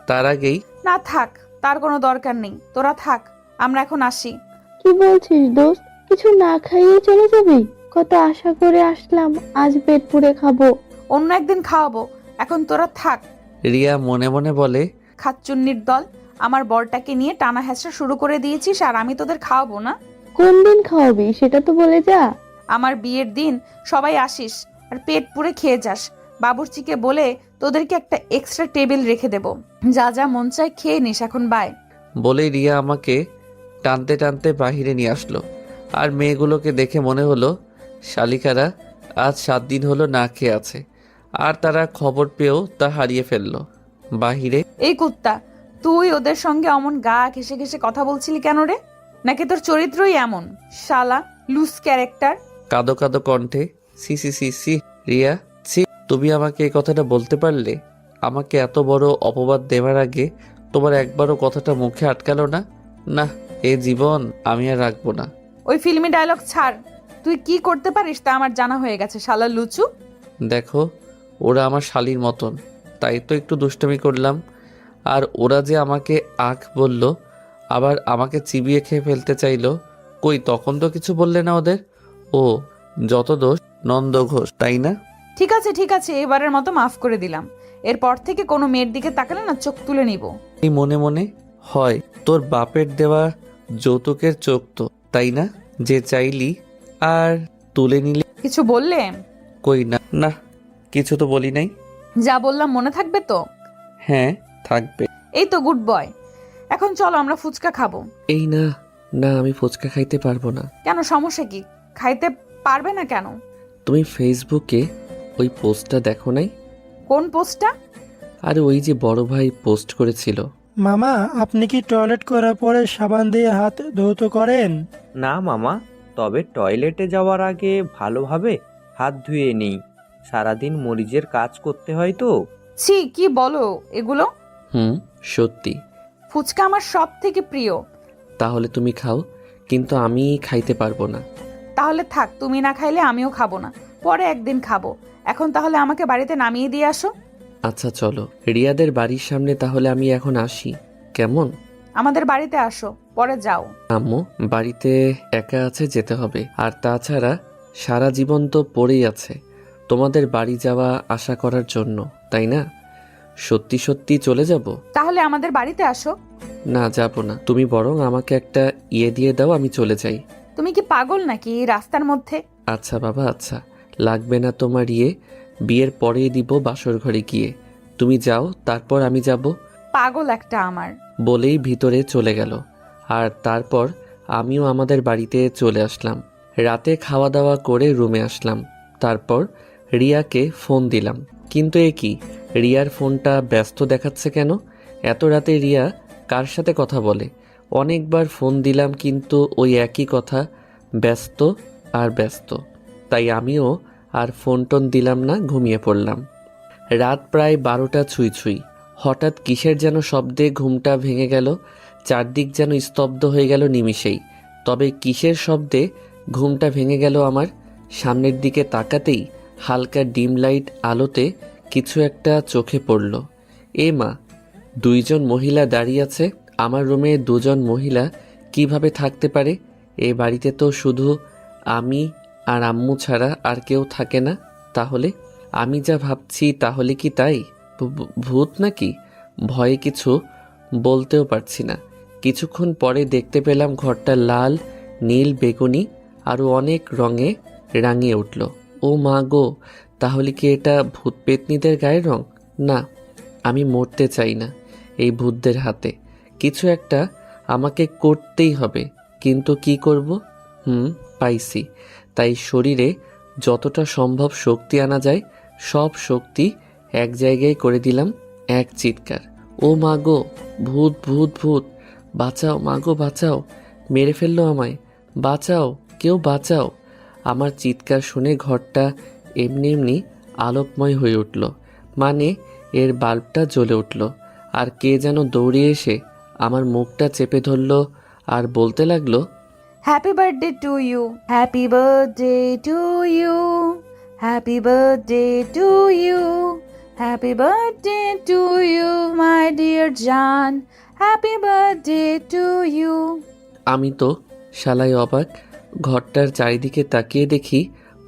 Speaker 2: তার আগেই,
Speaker 1: না থাক, তার কোনো দরকার নেই, তোরা থাক, আমরা এখন আসি।
Speaker 6: কি বলছিস দোস্ত? কিছু না খাইয়ে চলে যাবি? কত আশা করে আসলাম, আজ পেট পুড়ে খাবো।
Speaker 1: অন্য একদিন খাওয়াবো, এখন তোরা থাক।
Speaker 2: রিয়া মনে মনে বলে,
Speaker 1: খাচ্চুন্নির দল, আমার বরটাকে নিয়ে টানা হেঁচড়া শুরু করে দিয়েছিস আর আমি তোদের খাওয়াবো না?
Speaker 6: কোন দিন খাওয়াবি সেটা তো বলে যা।
Speaker 1: আমার বিয়ের দিন সবাই আসিস আর পেট পুড়ে খেয়ে যাস। বাবুর্চিকে বলে তোদেরকে একটা এক্সট্রা টেবিল রেখে দেব, যা যা মন চায় খেয়ে নিস, এখন বাই।
Speaker 2: বলেই রিয়া আমাকে টানতে টানতে বাহিরে নিয়ে আসলো। আর মেয়েগুলোকে দেখে মনে হলো শালিকারা আজ 7 দিন হলো না খেয়ে আছে, আর তারা খবর পেয়েও তা হারিয়ে ফেললো। বাহিরে,
Speaker 1: এই কুত্তা, তুই ওদের সঙ্গে অমন গা ঘেসে ঘেসে কথা বলছিলি কেন রে? নাকি তোর চরিত্রই এমন? শালা লুজ ক্যারেক্টার।
Speaker 2: কাঁদো কাঁদো কণ্ঠে, সি সি সি সি, রিয়া সি, তুমি আমাকে এই কথাটা বলতে পারলে? আমাকে এত বড় অপবাদ দেওয়ার আগে তোমার একবারও কথাটা মুখে আটকালো না? না, এ জীবন আমি আর রাখবো না।
Speaker 1: ওই ফিল্মি ডায়লগ ছাড়, তুই কি করতে পারিস তা আমার জানা হয়ে গেছে, শালা লুচু।
Speaker 2: দেখো, ওরা আমার শালীর মতন, তাই তো একটু দুষ্টামি করলাম। আর ওরা যে আমাকে আখ বলল, আবার আমাকে চিবিয়ে খেয়ে ফেলতে চাইলো, কই তখন তো কিছু বললে না ওদের? ও, যত দোষ নন্দ ঘোষ, তাই না?
Speaker 1: ঠিক আছে ঠিক আছে, এবারের মতো মাফ করে দিলাম। এরপর থেকে কোনো মেয়ের দিকে তাকালে না চোখ তুলে নিব।
Speaker 2: এই মনে মনে, হয় তোর বাপের দেওয়া যৌতুকের চোখ তো, তাই না, যে চাইলি আর তুলে নিলি?
Speaker 1: কিছু বললে?
Speaker 2: কই না, না কিছু তো বলি নাই।
Speaker 1: যা বললাম মনে থাকবে তো?
Speaker 2: হ্যাঁ থাকবে।
Speaker 1: এই তো গুড বয়। এখন চলো আমরা ফুচকা খাবো।
Speaker 2: এই না, না আমি ফুচকা খাইতে পারবো না।
Speaker 1: কেন, সমস্যা কি? খাইতে পারবে না কেন?
Speaker 2: তুমি ফেসবুকে ওই পোস্টটা দেখো নাই?
Speaker 1: কোন পোস্টটা?
Speaker 2: আরে ওই যে বড় ভাই পোস্ট করেছিল।
Speaker 7: মামা, আপনি কি টয়লেট করার পরে সাবান দিয়ে হাত ধৌত করেন?
Speaker 8: না মামা, তবে টয়লেটে যাওয়ার আগে ভালোভাবে হাত ধুয়ে নিই, সারাদিন মরিচের কাজ করতে হয় তো।
Speaker 1: ছি, কি বলো এগুলো?
Speaker 2: সত্যি।
Speaker 1: ফুচকা আমার সব থেকে প্রিয়।
Speaker 2: তাহলে তুমি খাও, কিন্তু আমি খাইতে পারবো না।
Speaker 1: তাহলে থাক, তুমি না খাইলে আমিও খাবো না, পরে একদিন খাবো। এখন তাহলে আমাকে বাড়িতে নামিয়ে দিয়ে আসো।
Speaker 2: আচ্ছা চলো, রিয়াদের বাড়ির সামনে তাহলে আমি এখন আসি, কেমন?
Speaker 1: আমাদের বাড়িতে আসো। পরে যাও।
Speaker 2: আম্মু, বাড়িতে একা আছে, যেতে হবে। আর তাছাড়া সারা জীবন তো পড়েই আছে তোমাদের বাড়ি যাওয়া আশা করার জন্য, তাই না? সত্যি সত্যি চলে যাব?
Speaker 1: তাহলে আমাদের বাড়িতে আসো।
Speaker 2: না, যাব না। তুমি বরং আমাকে একটা দিয়ে দাও, আমি চলে যাই।
Speaker 1: তুমি কি পাগল নাকি এই রাস্তার মধ্যে?
Speaker 2: আচ্ছা বাবা, আচ্ছা, লাগবে না তোমার বিয়ের পরেই দিব বাসর ঘরে গিয়ে। তুমি যাও, তারপর আমি যাব।
Speaker 1: পাগল একটা আমার।
Speaker 2: বলেই ভিতরে চলে গেল। আর তারপর আমিও আমাদের বাড়িতে চলে আসলাম। রাতে খাওয়া দাওয়া করে রুমে আসলাম। তারপর রিয়াকে ফোন দিলাম, কিন্তু এ কি, রিয়ার ফোনটা ব্যস্ত দেখাচ্ছে কেন? এত রাতে রিয়া কার সাথে কথা বলে? অনেকবার ফোন দিলাম কিন্তু ওই একই কথা, ব্যস্ত আর ব্যস্ত। তাই আমিও আর ফোন টোন দিলাম না, ঘুমিয়ে পড়লাম। রাত প্রায় 12টা ছুঁই ছুঁই। হঠাৎ কিসের যেন শব্দে ঘুমটা ভেঙে গেল। চারদিক যেন স্তব্ধ হয়ে গেল নিমিষেই। তবে কিসের শব্দে ঘুমটা ভেঙে গেল আমার? সামনের দিকে তাকাতেই হালকা ডিম লাইট আলোতে কিছু একটা চোখে পড়ল। এ মা, 2জন মহিলা দাঁড়িয়ে আছে। আমার রুমে 2জন মহিলা কিভাবে থাকতে পারে? এ বাড়িতে তো শুধু আমি আর আম্মু ছাড়া আর কেউ থাকে না। তাহলে আমি যা ভাবছি তাহলে কি তাই? ভূত নাকি? ভয়ে কিছু বলতেও পারছি না। কিছুক্ষণ পরে দেখতে পেলাম ঘরটা লাল, নীল, বেগুনি আরও অনেক রঙে রাঙিয়ে উঠল। ও মা গো, তাহলে কি এটা ভূত পেতনিদের গায়ের রং? না, আমি মরতে চাই না এই ভূতদের হাতে। কিছু একটা আমাকে করতেই হবে, কিন্তু কি করব? পাইছি। তাই শরীরে যতটা সম্ভব শক্তি আনা যায় সব শক্তি এক জায়গায় করে দিলাম। এক চিৎকার, ও মা গো, ভূত ভূত ভূত, বাঁচাও মা গো, বাঁচাও, মেরে ফেললো আমায়, বাঁচাও, কেউ বাঁচাও। আমার চিৎকার শুনে ঘরটা এমনি এমনি আলোকময় হয়ে উঠল, মানে এর বাল্বটা জ্বলে উঠল। আর কে যেন দৌড়িয়ে এসে আমার মুখটা চেপে ধরল আর বলতে লাগলো,
Speaker 1: happy birthday to you, happy birthday to you, happy birthday to you, happy birthday to you my dear জান, হ্যাপি বার্থডে টু ইউ।
Speaker 2: আমি তো শালাই অবাক। ঘরটার চারিদিকে তাকিয়ে দেখি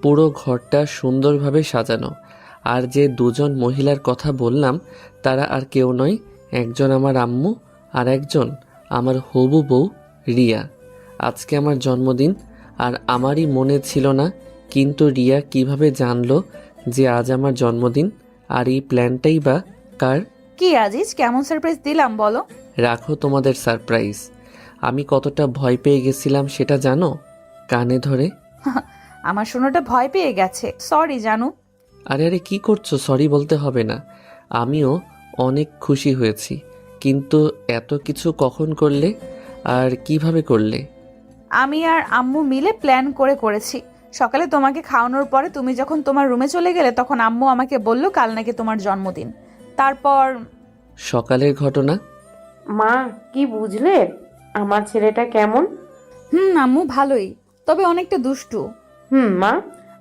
Speaker 2: পুরো ঘরটা সুন্দরভাবে সাজানো। আর যে 2জন মহিলার কথা বললাম তারা আর কেউ নয়, একজন আমার আম্মু আর একজন আমার হবু বউ রিয়া। আজকে আমার জন্মদিন আর আমারই মনে ছিল না, কিন্তু রিয়া কিভাবে জানলো যে আজ আমার জন্মদিন? আর এই প্ল্যানটাই বা কার?
Speaker 1: কি আজিজ, কেমন সারপ্রাইজ দিলাম বলো?
Speaker 2: রাখো তোমাদের সারপ্রাইজ। আমি কতটা ভয় পেয়ে গেছিলাম সেটা জানো? কানে ধরে।
Speaker 1: আমার শোনাটা ভয় পেয়ে গেছে, সরি জানু।
Speaker 2: আরে আরে, কি করছো? সরি বলতে হবে না। আমিও অনেক খুশি হয়েছি, কিন্তু এত কিছু কখন করলে আর কিভাবে করলে?
Speaker 1: আমি আর আম্মু মিলে প্ল্যান করেছি। সকালে তোমাকে খাওয়ানোর পরে তুমি যখন তোমার রুমে চলে গেলে তখন আম্মু আমাকে বলল কাল নাকি তোমার জন্মদিন। তারপর
Speaker 2: সকালের ঘটনা।
Speaker 3: মা, কি বুঝলে আমার ছেলেটা কেমন?
Speaker 1: আম্মু ভালোই, তবে অনেকটা দুষ্টু।
Speaker 3: মা,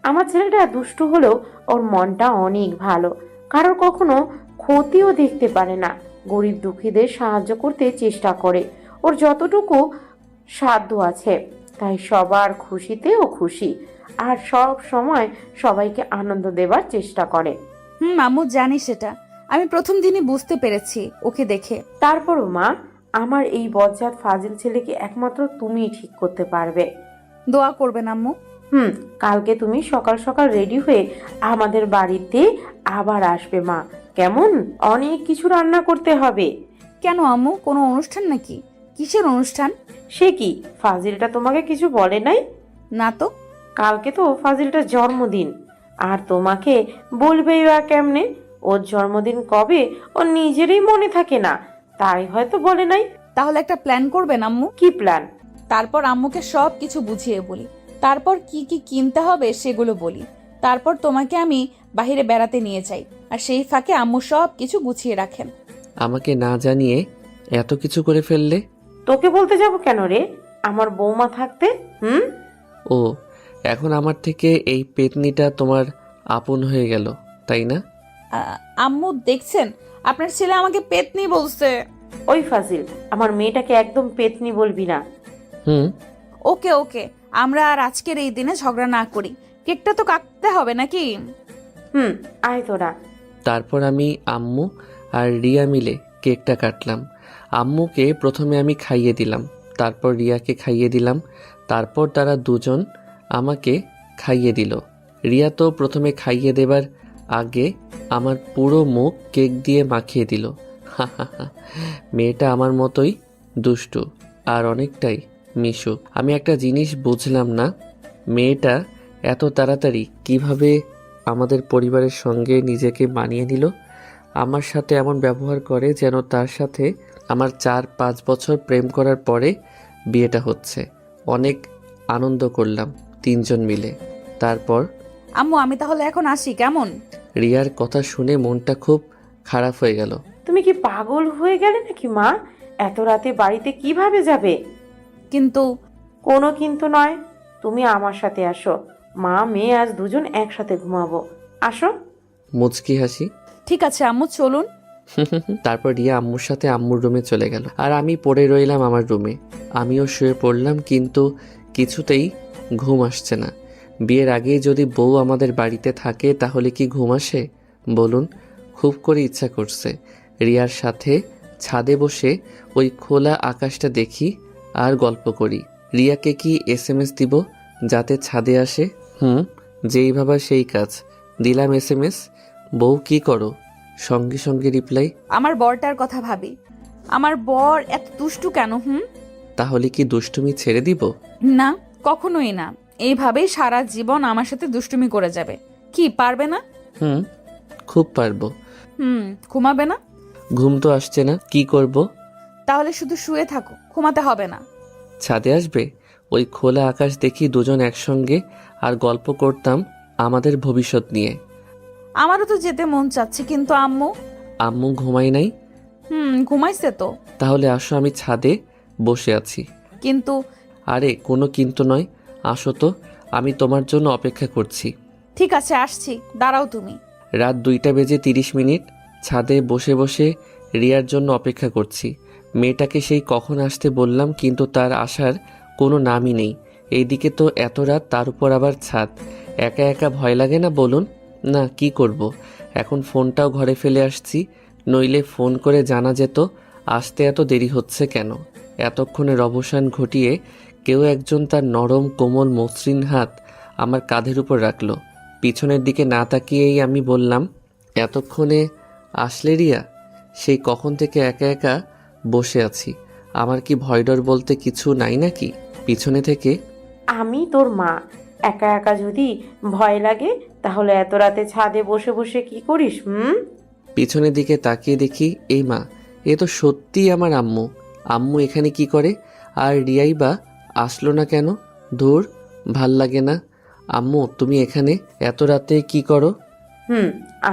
Speaker 3: আমার ছেলেটা দুষ্টু হলেও ওর মনটা অনেক ভালো। কারোর কখনো ক্ষতিও দেখতে পারে না, গরিব দুঃখীদের সাহায্য করতে চেষ্টা করে। ওর যতটুকু সাধ্য আছে, তাই সবার খুশিতে ও খুশি, আর সব সময় সবাইকে আনন্দ দেবার চেষ্টা করে।
Speaker 1: আম্মু জানি সেটা, আমি প্রথম দিনই বুঝতে পেরেছি ওকে দেখে।
Speaker 3: তারপরও মা, আমার এই বজ্জাত ফাজিল ছেলেকে একমাত্র তুমিই ঠিক করতে পারবে।
Speaker 1: দোয়া করবেন আম্মু।
Speaker 3: কালকে তুমি সকাল সকাল রেডি হয়ে আমাদের বাড়িতে আবার আসবে মা, কেমন? অনেক কিছু রান্না করতে হবে।
Speaker 1: কেন আম্মু, কোনো অনুষ্ঠান নাকি? কিসের অনুষ্ঠান?
Speaker 3: সে কি, ফাজিলটা তোমাকে কিছু বলে নাই?
Speaker 1: না তো।
Speaker 3: কালকে তো ফাজিলটার জন্মদিন, আর তোমাকে বলবেই বা কেমনে? ওর জন্মদিন কবে ওর নিজেরই মনে থাকে না, তাই হয়তো বলে নাই।
Speaker 1: তাহলে একটা প্ল্যান করবেন আম্মু।
Speaker 3: কি প্ল্যান?
Speaker 1: তারপর আম্মুকে সব কিছু বুঝিয়ে বলি, তারপর কি কি কিনতে হবে সেগুলো বলি, তারপর তোমাকে আমি বাইরে বেড়াতে নিয়ে যাই, আর সেই ফাঁকে আম্মু সব কিছু গুছিয়ে রাখেন।
Speaker 2: আমাকে না জানিয়ে এত কিছু করে ফেললে?
Speaker 3: তোকে বলতে যাব কেন রে, আমার বৌমা থাকতে?
Speaker 2: ও, এখন আমার থেকে এই পেতনিটা তোমার আপন হয়ে গেল, তাই না?
Speaker 1: আম্মু দেখছেন, আপনার ছেলে আমাকে পেতনি বলছে।
Speaker 3: ওই ফাজিল, আমার মেয়েটাকে একদম পেতনি বলবি না।
Speaker 2: হুম।
Speaker 1: ওকে ওকে, আমরা আর আজকের এই দিনে ঝগড়া না করি। কেকটা তো কাটতে হবে নাকি?
Speaker 3: আয় তোরা।
Speaker 2: তারপর আমি, আম্মু আর রিয়া মিলে কেকটা কাটলাম। আম্মুকে প্রথমে আমি খাইয়ে দিলাম, তারপর রিয়াকে খাইয়ে দিলাম, তারপর তারা দুজন আমাকে খাইয়ে দিল। রিয়া তো প্রথমে খাইয়ে দেবার আগে আমার পুরো মুখ কেক দিয়ে মাখিয়ে দিল। মেয়েটা আমার মতোই দুষ্টু আর অনেকটাই মিশুক। আমি একটা জিনিস বুঝলাম না, মেয়েটা এত তাড়াতাড়ি কিভাবে আমাদের পরিবারের সঙ্গে নিজেকে মানিয়ে নিল। আমার সাথে এমন ব্যবহার করে যেন তার সাথে আমার 4-5 বছর প্রেম করার পরে বিয়েটা হচ্ছে। অনেক আনন্দ করলাম তিনজন মিলে। তারপর
Speaker 1: আম্মু আমি তাহলে এখন আসি, কেমন?
Speaker 2: রিয়ার কথা শুনে মনটা খুব খারাপ হয়ে গেল।
Speaker 3: তুমি কি পাগল হয়ে গেলে নাকি মা? এত রাতে বাড়িতে কিভাবে যাবে?
Speaker 1: কিন্তু
Speaker 3: কোনো কিন্তু নয়, তুমি আমার সাথে আসো। মা মেয়ে আজ দুজন একসাথে ঘুমাবো, আসো।
Speaker 2: মুচকি হাসি।
Speaker 1: ঠিক আছে আম্মু, চলুন।
Speaker 2: তারপর রিয়া আম্মুর সাথে আম্মুর রুমে চলে গেল, আর আমি পড়ে রইলাম আমার রুমে। আমিও শুয়ে পড়লাম, কিন্তু কিছুতেই ঘুম আসছে না। বিয়ের আগেই যদি বউ আমাদের বাড়িতে থাকে তাহলে কি ঘুম আসে বলুন? খুব করে ইচ্ছা করছে রিয়ার সাথে ছাদে বসে ওই খোলা আকাশটা দেখি আর গল্প করি। রিয়াকে কি SMS দিব যাতে ছাদে আসে? যেই ভাবা সেই কাজ, দিলাম SMS। বউ কি করো? সঙ্গে সঙ্গে রিপ্লাই।
Speaker 1: আমার বরটার কথা ভাবি। আমার বর এত দুষ্টু কেন?
Speaker 2: তাহলে কি দুষ্টুমি ছেড়ে দিব?
Speaker 1: না, কখনোই না। এইভাবেই সারা জীবন আমার সাথে দুষ্টুমি করে যাবে। কি পারবে না?
Speaker 2: খুব পারবো।
Speaker 1: ঘুমাবে না?
Speaker 2: ঘুম তো আসছে না, কি করব?
Speaker 1: তাহলে শুধু শুয়ে থাকো, ঘুমাতে হবে না।
Speaker 2: ছাদে আসবে, ওই খোলা আকাশ দেখি দুজন একসঙ্গে আর গল্প করতাম আমাদের ভবিষ্যৎ নিয়ে।
Speaker 1: আমারও তো যেতে মন চাচ্ছে, কিন্তু আম্মু।
Speaker 2: আম্মু ঘুমাই নাই?
Speaker 1: ঘুমাইছে তো।
Speaker 2: তাহলে আসো, আমি ছাদে বসে আছি।
Speaker 1: কিন্তু
Speaker 2: আরে কোনো কিন্তু নয়, আসো তো, আমি তোমার জন্য অপেক্ষা করছি।
Speaker 1: ঠিক আছে আসছি, দাঁড়াও তুমি।
Speaker 2: রাত 2:30 ছাদে বসে বসে রিয়ার জন্য অপেক্ষা করছি। মেয়েটাকে সেই কখন আসতে বললাম, কিন্তু তার আসার কোনো নামই নেই। এইদিকে তো এত রাত, তার উপর আবার ছাদ। একা একা ভয় লাগে না বলুন? না, কি করব, এখন ফোনটাও ঘরে ফেলে আসছি, নইলে ফোন করে জানা যেত আসতে এত দেরি হচ্ছে কেন। এতক্ষণের অবসান ঘটিয়ে কেউ একজন তার নরম কোমল মসৃণ হাত আমার কাঁধের উপর রাখলো। পিছনের দিকে না তাকিয়েই আমি বললাম, এতক্ষণে আসলে রিয়া? সেই কখন থেকে একা একা বসে আছি, আমার কি ভয় ডর বলতে কিছু নাই নাকি? পিছনে থেকে,
Speaker 3: আমি তোর মা, একা একা যদি ভয় লাগে তাহলে এত রাতে ছাদে বসে বসে কি করিস?
Speaker 2: পিছনের দিকে তাকিয়ে দেখি এই মা, এ তো সত্যিই আমার আম্মু। আম্মু এখানে কি করে? আর রিয়াই বা আসলো না কেন? ধুর, ভাল লাগে না। আম্মু তুমি এখানে এত রাতে কি করো?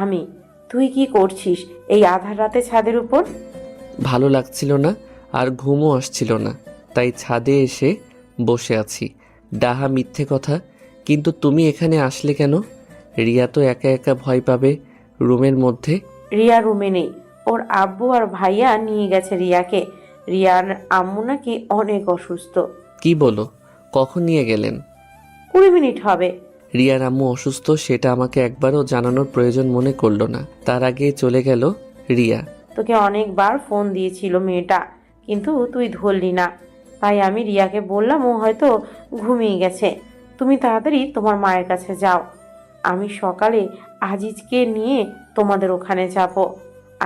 Speaker 3: আমি। তুই কি করছিস এই আধার রাতে ছাদের উপর?
Speaker 2: ভালো লাগছিল না আর ঘুমও আসছিল না, তাই ছাদে এসে বসে আছি। ডাহা মিথ্যে কথা। কিন্তু তুমি এখানে আসলে কেন? রিয়া তো একা একা ভয় পাবে রুমের মধ্যে।
Speaker 3: রিয়া রুমে নেই, ওর আব্বু আর ভাইয়া নিয়ে গেছে রিয়াকে। রিয়ার আম্মু নাকি অনেক অসুস্থ।
Speaker 2: কি বলো? কখন নিয়ে গেলেন?
Speaker 3: 20 মিনিট হবে।
Speaker 2: রিয়ার আম্মু অসুস্থ সেটা আমাকে একবারও জানানোর প্রয়োজন মনে করলো না, তার আগে চলে গেল রিয়া।
Speaker 3: তোকে অনেকবার ফোন দিয়েছিল মেয়েটা, কিন্তু তুই ধরলি না। তাই আমি রিয়াকে বললাম ও হয়তো ঘুমিয়ে গেছে, তুমি তাড়াতাড়ি তোমার মায়ের কাছে যাও। আমি সকালে আজিজকে নিয়ে তোমাদের ওখানে যাব।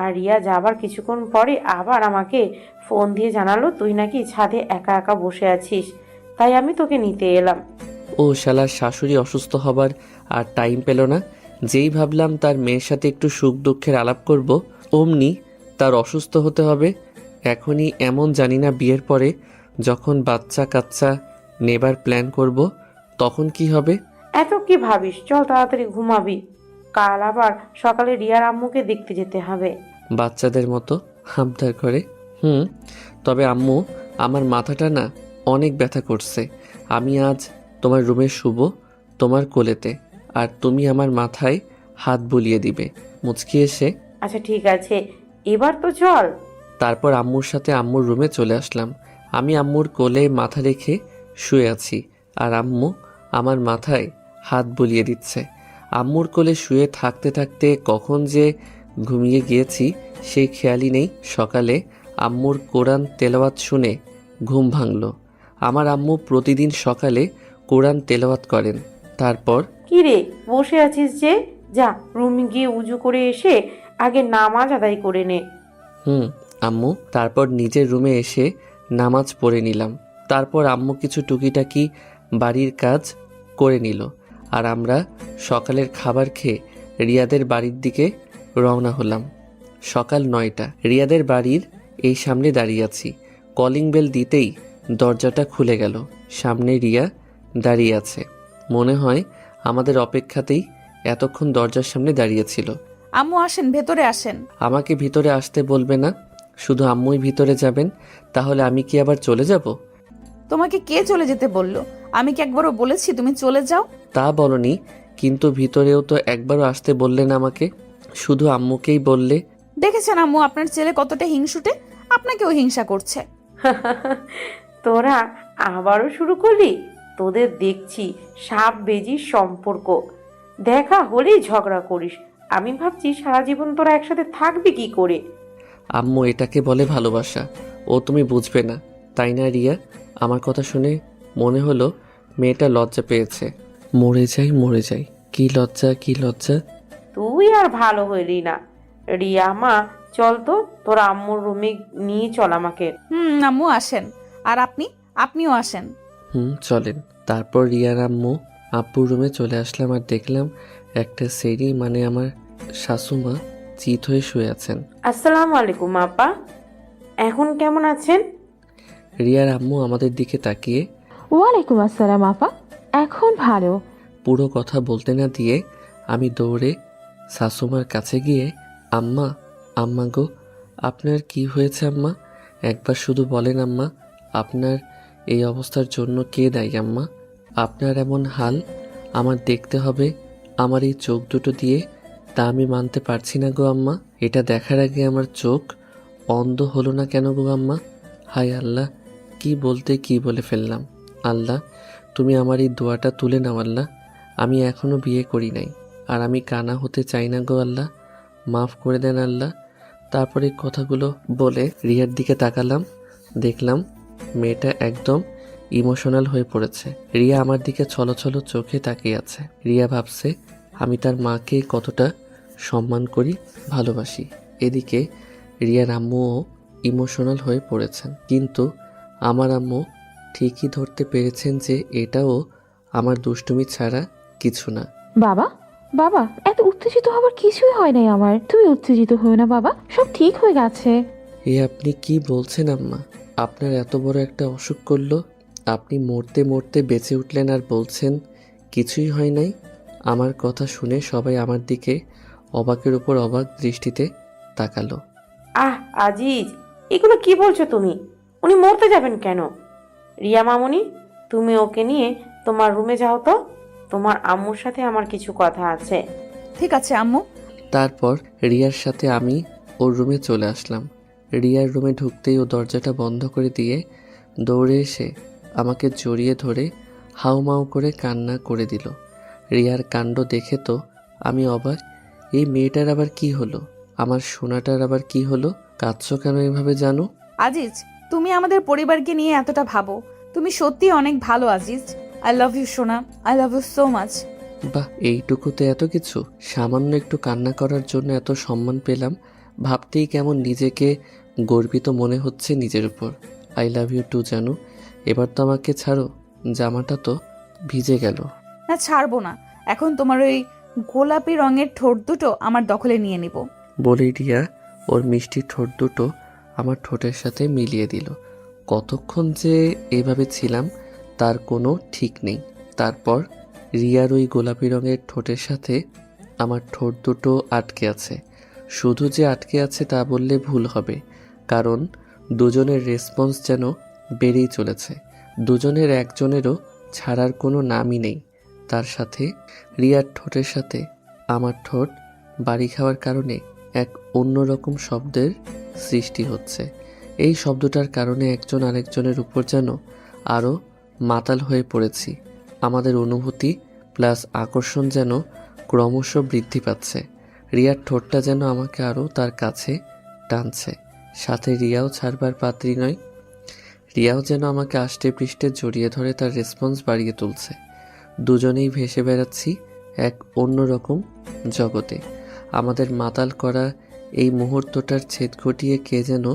Speaker 3: আর রিয়া যাবার কিছুক্ষণ পরে আবার আমাকে ফোন দিয়ে জানালো তুই নাকি ছাদে একা একা বসে আছিস, তাই আমি তোকে নিতে এলাম।
Speaker 2: ও শালার শাশুড়ি অসুস্থ হবার আর টাইম পেল না। যেই ভাবলাম তার মেয়ের সাথে একটু সুখ দুঃখের আলাপ করব, অমনি তার অসুস্থ হতে হবে। এখনই এমন জানি না বিয়ের পরে যখন বাচ্চা কাচ্চা নেবার প্ল্যান করব তখন কি হবে।
Speaker 3: এত কি ভাবিস, চল তাড়াতাড়ি ঘুমাবি, কাল আবার সকালে রিয়ার আম্মুকে দেখতে যেতে হবে।
Speaker 2: বাচ্চাদের মতো আবদার করে। তবে আম্মু, আমার মাথাটা না অনেক ব্যথা করছে। আমি আজ তোমার রুমে শুবো তোমার কোলেতে, আর তুমি আমার মাথায় হাত বুলিয়ে দিবে মুচকি এসে।
Speaker 3: আচ্ছা ঠিক আছে, এবার তো চল।
Speaker 2: তারপর আম্মুর সাথে আম্মুর রুমে চলে আসলাম। আমি আম্মুর কোলে মাথা রেখে শুয়ে আছি আর আম্মু আমার মাথায় হাত বুলিয়ে দিচ্ছে। আম্মুর কোলে শুয়ে থাকতে থাকতে কখন যে ঘুমিয়ে গিয়েছি সেই খেয়ালই নেই। সকালে আম্মুর কোরআন তেলাওয়াত শুনে ঘুম ভাঙল। আমার আম্মু প্রতিদিন সকালে কোরআন তেলাওয়াত করেন। তারপর
Speaker 3: কি রে, বসে আছিস যে? যা রুমে গিয়ে উজু করে এসে আগে নামাজ আদায় করে নে।
Speaker 2: আম্মু। তারপর নিজের রুমে এসে নামাজ পড়ে নিলাম। তারপর আম্মু কিছু টুকিটাকি বাড়ির কাজ করে নিল আর আমরা সকালের খাবার খেয়ে রিয়াদের বাড়ির দিকে রওনা হলাম। সকাল 9টা। রিয়াদের বাড়ির এই সামনে দাঁড়িয়ে আছি। কলিং বেল দিতেই দরজাটা খুলে গেল। সামনে রিয়া দাঁড়িয়ে আছে। মনে হয় আমাদের অপেক্ষাতেই এতক্ষণ দরজার সামনে দাঁড়িয়েছিল।
Speaker 1: আম্মু আসেন, ভেতরে আসেন।
Speaker 2: আমাকে ভিতরে আসতে বলবে না, শুধু আম্মুই ভিতরে যাবেন? তাহলে আমি কি আবার চলে যাব?
Speaker 1: তোমাকে কে চলে যেতে বললো? আমি কি একবারও বলেছি তুমি চলে যাও?
Speaker 2: তা বলনি, কিন্তু ভিতরেও তো একবারও আসতে বললে না আমাকে, শুধু আম্মুকেই বললে।
Speaker 1: দেখেছেন আম্মু আপনার ছেলে কতটা হিংসুটে, আপনাকেও হিংসা করছে।
Speaker 3: তোরা আবারও শুরু করলি? তোদের দেখছি সাপ বেজির সম্পর্ক, দেখা হলেই ঝগড়া করিস। আমি ভাবছি সারা জীবন তোরা একসাথে থাকবি কি করে।
Speaker 2: আম্মু, এটাকে বলে ভালোবাসা। ও তুমি বুঝবে না, তাই না রিয়া? আমার কথা শুনে মনে হলো মেয়েটা লজ্জা পেয়েছে। মরে যাই মরে যাই, কি লজ্জা কি লজ্জা।
Speaker 3: তুই আর ভালো হইলি না। রিয়া মা, চল তো তোর আম্মুর রুমে নিয়ে চল আমাকে।
Speaker 1: আম্মু আসেন। আর আপনিও আসেন।
Speaker 2: চলেন। তারপর রিয়ার আম্মু আব্বুর রুমে চলে আসলাম আর দেখলাম একটা সেরি মানে আমার শাশুমা চিত হয়ে শুয়ে আছেন।
Speaker 3: আসসালামু আলাইকুম আপা, এখন কেমন আছেন?
Speaker 2: রিয়ার আম্মু আমাদের দিকে তাকিয়ে,
Speaker 4: ওয়ালাইকুম আসসালাম আপা, এখন ভালো।
Speaker 2: পুরো কথা বলতে না দিয়ে আমি দৌড়ে শাশুমার কাছে গিয়ে, আম্মা, আম্মা গো, আপনার কি হয়েছে আম্মা? একবার শুধু বলেন আম্মা, আপনার এই অবস্থার জন্য কে দায়ী আম্মা? আপনার এমন হাল আমার দেখতে হবে আমার এই চোখ দুটো দিয়ে, তা আমি মানতে পারছি না গো আম্মা। এটা দেখার আগে আমার চোখ অন্ধ হলো না কেন গো আম্মা? হায় আল্লাহ, কি বলতে কি বলে ফেললাম। আল্লাহ, তুমি আমার এই দোয়াটা তুলে নাও আল্লাহ। আমি এখনো বিয়ে করি নাই আর আমি কানা হতে চাই না গো আল্লাহ, মাফ করে দেন আল্লাহ। তারপরে কথাগুলো বলে রিয়ার দিকে তাকালাম, দেখলাম মেয়েটা একদম ইমোশনাল হয়ে পড়েছে। রিয়া আমার দিকে ছলছল চোখে তাকিয়ে আছে। রিয়া ভাবছে আমি তার মাকে কতটা সম্মান করি, ভালোবাসি। এদিকে রিয়ার আম্মুও ইমোশনাল হয়ে পড়েছেন, কিন্তু আমার আম্মু ঠিকই ধরতে পেরেছেন যে এটাও আমার দুষ্টুমি ছাড়া কিছু না।
Speaker 4: বাবা, বাবা, এত উত্তেজিত হবার কিছুই হয় নাই আমার। তুমি উত্তেজিত হও না বাবা, সব ঠিক হয়ে গেছে।
Speaker 2: এ আপনি কি বলছেন আম্মা? আপনার এত বড় একটা অসুখ করলো, আপনি মরতে মরতে বেঁচে উঠলেন আর বলছেন কিছুই হয় নাই? আমার কথা শুনে সবাই আমার দিকে অবাকের উপর অবাক দৃষ্টিতে তাকালো।
Speaker 3: আজিজ, এগুলো কি বলছো তুমি? উনি মরতে যাবেন কেন? রিয়া মামুনি, তুমি ওকে নিয়ে তোমার রুমে যাও তো, তোমার আম্মুর সাথে আমার কিছু কথা আছে।
Speaker 1: ঠিক আছে আম্মু।
Speaker 2: তারপর রিয়ার সাথে আমি ওর রুমে চলে আসলাম। রিয়ার রুমে ঢুকতেই ও দরজাটা বন্ধ করে দিয়ে দৌড়ে এসে আমাকে জড়িয়ে ধরে হাউমাউ করে কান্না করে দিল। রিয়ার কাণ্ড দেখে তো আমি অবাক। এই মেয়েটার আবার কি হলো? আমার সোনাটার আবার কি হলো? কাঁদছো কেন এভাবে জানো?
Speaker 1: আজিজ, তুমি আমাদের পরিবারকে নিয়ে এতটা ভাবো, তুমি সত্যি অনেক ভালো আজিজ। আই লাভ ইউ সোনা, I love you so much.
Speaker 2: বাহ, এইটুকুতে এত কিছু? সামান্য একটু কান্না করার জন্য এত সম্মান পেলাম, ভাবতেই কেমন নিজেকে গর্বিত মনে হচ্ছে নিজের উপর। আই লাভ ইউ টু জানু। এবার তো আমাকে ছাড়ো, জামাটা তো ভিজে গেল।
Speaker 1: না, ছাড়বো না। এখন তোমার ওই গোলাপি রঙের ঠোঁট দুটো আমার দখলে নিয়ে নিব।
Speaker 2: বলেই রিয়া ওর মিষ্টি ঠোঁট দুটো আমার ঠোঁটের সাথে মিলিয়ে দিল। কতক্ষণ যে এভাবে ছিলাম তার কোনো ঠিক নেই। তারপর রিয়ার ওই গোলাপি রঙের ঠোঁটের সাথে আমার ঠোঁট দুটো আটকে আছে। শুধু যে আটকে আছে তা বললে ভুল হবে, কারণ দুজনের রেসপন্স যেন বেড়েই চলেছে। দুজনের একজনেরও ছাড়ার কোনো নামই নেই। তার সাথে রিয়ার ঠোঁটের সাথে আমার ঠোঁট বাড়ি খাওয়ার কারণে এক অন্যরকম শব্দের সৃষ্টি হচ্ছে। এই শব্দটার কারণে একজন আরেকজনের উপর যেন আরও মাতাল হয়ে পড়েছি। আমাদের অনুভূতি প্লাস আকর্ষণ যেন ক্রমশ বৃদ্ধি পাচ্ছে। রিয়ার ঠোঁটটা যেন আমাকে আরও তার কাছে টানছে। সাথে রিয়াও ছাড়বার পাত্রী নয়। রিয়াও যেন আমাকে আষ্টে পৃষ্ঠে জড়িয়ে ধরে তার রেসপন্স বাড়িয়ে তুলছে। দুজনেই ভেসে বেড়াচ্ছি এক অন্যরকম জগতে। আমাদের মাতাল করা এই মুহূর্তটার ছেদ ঘটিয়ে কে যেন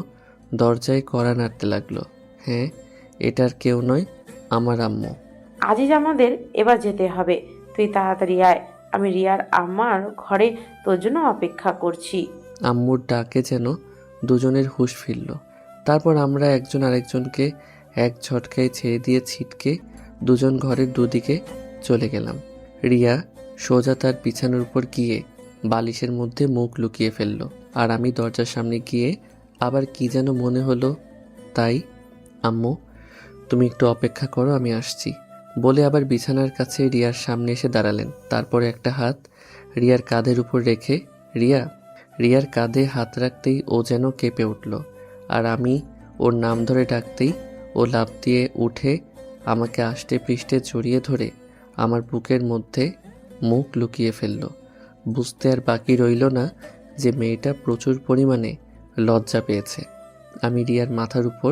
Speaker 2: দরজায় কড়া নাড়তে লাগলো। হ্যাঁ, এটার কেউ নয়, আমার আম্মু।
Speaker 3: আজিজ, আমাদের এবার যেতে হবে। তুই তাড়াতাড়ি আয়, আমি রিয়ার আম্মার ঘরে তোর জন্য অপেক্ষা করছি।
Speaker 2: আম্মুর ডাকে যেন দুজনের হুঁশ ফিরল। তারপর আমরা একজন আরেকজনকে এক ঝটকায় ছেড়ে দিয়ে ছিটকে দুজন ঘরের দুদিকে চলে গেলাম। রিয়া সোজা তার বিছানার উপর গিয়ে বালিশের মধ্যে মুখ লুকিয়ে ফেলল, আর আমি দরজার সামনে গিয়ে আবার কি যেন মনে হলো তাই, আম্মু তুমি একটু অপেক্ষা করো, আমি আসছি বলে আবার বিছানার কাছে রিয়ার সামনে এসে দাঁড়ালেন। তারপরে একটা হাত রিয়ার কাঁধের উপর রেখে রিয়ার কাঁধে হাত রাখতেই ও যেন কেঁপে উঠল, আর আমি ওর নাম ধরে ডাকতেই ও লাফ দিয়ে উঠে আমাকে আষ্টে পৃষ্ঠে জড়িয়ে ধরে আমার বুকের মধ্যে মুখ লুকিয়ে ফেলল। বুঝতে আর বাকি রইল না যে মেয়েটা প্রচুর পরিমাণে লজ্জা পেয়েছে। আমি রিয়ার মাথার উপর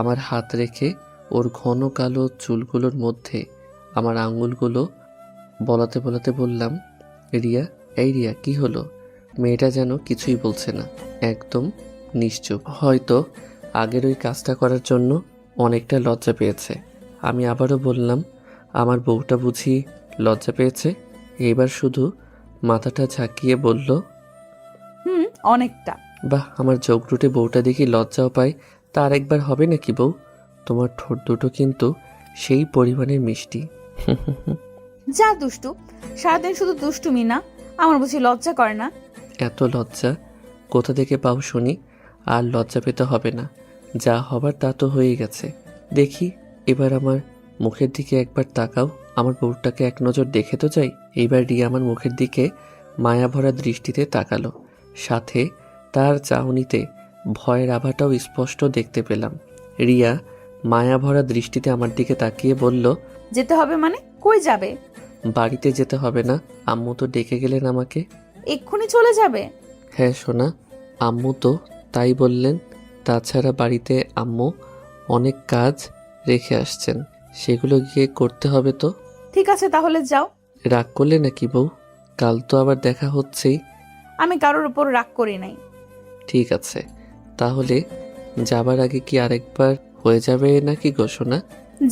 Speaker 2: আমার হাত রেখে ওর ঘন কালো চুলগুলোর মধ্যে আমার আঙুলগুলো বলাতে বলাতে বললাম, রিয়া, এই রিয়া, কি হলো? মেয়েটা যেন কিছুই বলছে না, একদম নিশ্চুপ। হয়তো আগের ওই কাজটা করার জন্য অনেকটা লজ্জা পেয়েছে। আমি আবারও বললাম, আমার বউটা বুঝি লজ্জা পেয়েছে? এবার শুধু মাথাটা ঝাঁকিয়ে বলল,
Speaker 1: অনেকটা।
Speaker 2: বাহ, আমার জগরুটে বউটা দেখি লজ্জাও পায়। তা আরেকবার হবে নাকি বউ? তোমার ঠোঁট দুটো কিন্তু সেই পরিমাণের মিষ্টি।
Speaker 1: যা দুষ্টু, সারাদিন শুধু দুষ্টুমি না, আমার বুঝি লজ্জা করে না?
Speaker 2: এত লজ্জা কোথা থেকে পাও শুনি? আর লজ্জা পেতে হবে না, যা হবার তা তো হয়ে গেছে। দেখি এবার আমার মুখের দিকে একবার তাকাও, আমার বউটাকে এক নজর দেখে তো যাই। এইবার রিয়া আমার মুখের দিকে মায়াভরা দৃষ্টিতে তাকালো, সাথে তার চাহনিতে ভয়ের আভাটাও স্পষ্ট দেখতে পেলাম। রিয়া মায়াভরা দৃষ্টিতে আমার দিকে তাকিয়ে বলল,
Speaker 1: যেতে হবে মানে? কই যাবে?
Speaker 2: বাড়িতে যেতে হবে না, আম্মু তো ডেকে গেলেন আমাকে।
Speaker 1: এক্ষুনি চলে যাবে?
Speaker 2: হ্যাঁ সোনা, আম্মু তো তাই বললেন। তাছাড়া বাড়িতে আম্মু অনেক কাজ রেখে আসছেন, সেগুলো গিয়ে করতে হবে তো।
Speaker 1: ঠিক আছে, তাহলে যাও।
Speaker 2: রাগ করলে নাকি বউ? কাল তো আবার দেখা হচ্ছেই।
Speaker 1: আমি কারোর উপর রাগ করি নাই।
Speaker 2: ঠিক আছে, তাহলে যাবার আগে কি আরেকবার হয়ে যাবে নাকি গো সোনা?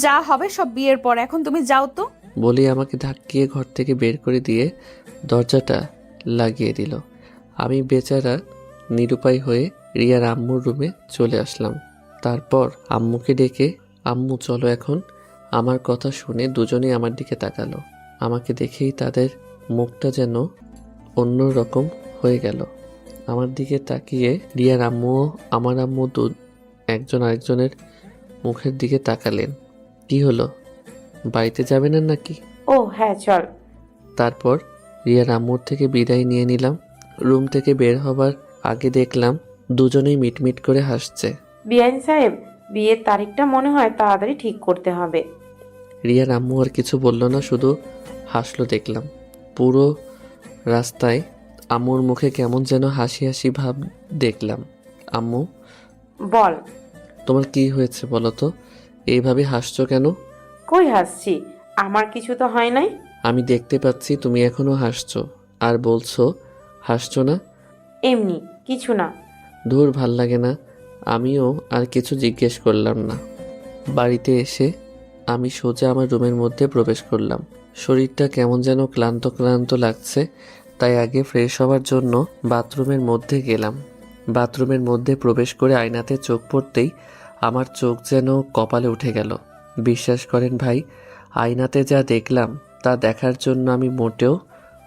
Speaker 1: যা হবে সব বিয়ের পর, এখন তুমি যাও তো।
Speaker 2: বলে আমাকে ধাক্কিয়ে ঘর থেকে বের করে দিয়ে দরজাটা লাগিয়ে দিল। আমি বেচারা নিরুপায় হয়ে রিয়ার আম্মুর রুমে চলে আসলাম। তারপর আম্মুকে ডেকে, আম্মু চলো এখন। আমার কথা শুনে দুজনেই আমার দিকে তাকালো। আমাকে দেখেই তাদের মুখটা যেন অন্য রকম হয়ে গেল। আমার দিকে তাকিয়ে রিয়ার আম্মুও আমার আম্মু একজন আরেকজনের মুখের দিকে তাকালেন। কি হলো, বাড়িতে যাবে না নাকি?
Speaker 3: ও হ্যাঁ, চল।
Speaker 2: তারপর রিয়ার আম্মুর থেকে বিদায় নিয়ে নিলাম। রুম থেকে বের হবার আগে দেখলাম দুজনেই মিটমিট করে হাসছে।
Speaker 3: বিআইন সাহেব, বিয়ের তারিখটা মনে হয় তাড়াতাড়ি ঠিক করতে হবে।
Speaker 2: রিয়ার আম্মু আর কিছু বলল না, শুধু হাসলো দেখলাম। পুরো রাস্তায় আম্মুর মুখে কেমন যেন হাসি হাসি ভাব দেখলাম। আম্মু,
Speaker 3: বল।
Speaker 2: তোমার কি হয়েছে বলো তো? এইভাবে হাসছো কেন?
Speaker 3: কই হাসছি? আমার কিছু তো হয় নাই।
Speaker 2: আমি দেখতে পাচ্ছি তুমি এখনো হাসছো, আর বলছো হাসছো না।
Speaker 3: এমনি কিছু না।
Speaker 2: ধুর, ভাল লাগে না। আমিও আর কিছু জিজ্ঞেস করলাম না। বাড়িতে এসে আমি সোজা আমার রুমের মধ্যে প্রবেশ করলাম। শরীরটা কেমন যেন ক্লান্ত ক্লান্ত লাগছে, তাই আগে ফ্রেশ হওয়ার জন্য বাথরুমের মধ্যে গেলাম। বাথরুমের মধ্যে প্রবেশ করে আয়নাতে চোখ পড়তেই আমার চোখ যেন কপালে উঠে গেল। বিশ্বাস করেন ভাই, আয়নাতে যা দেখলাম তা দেখার জন্য আমি মোটেও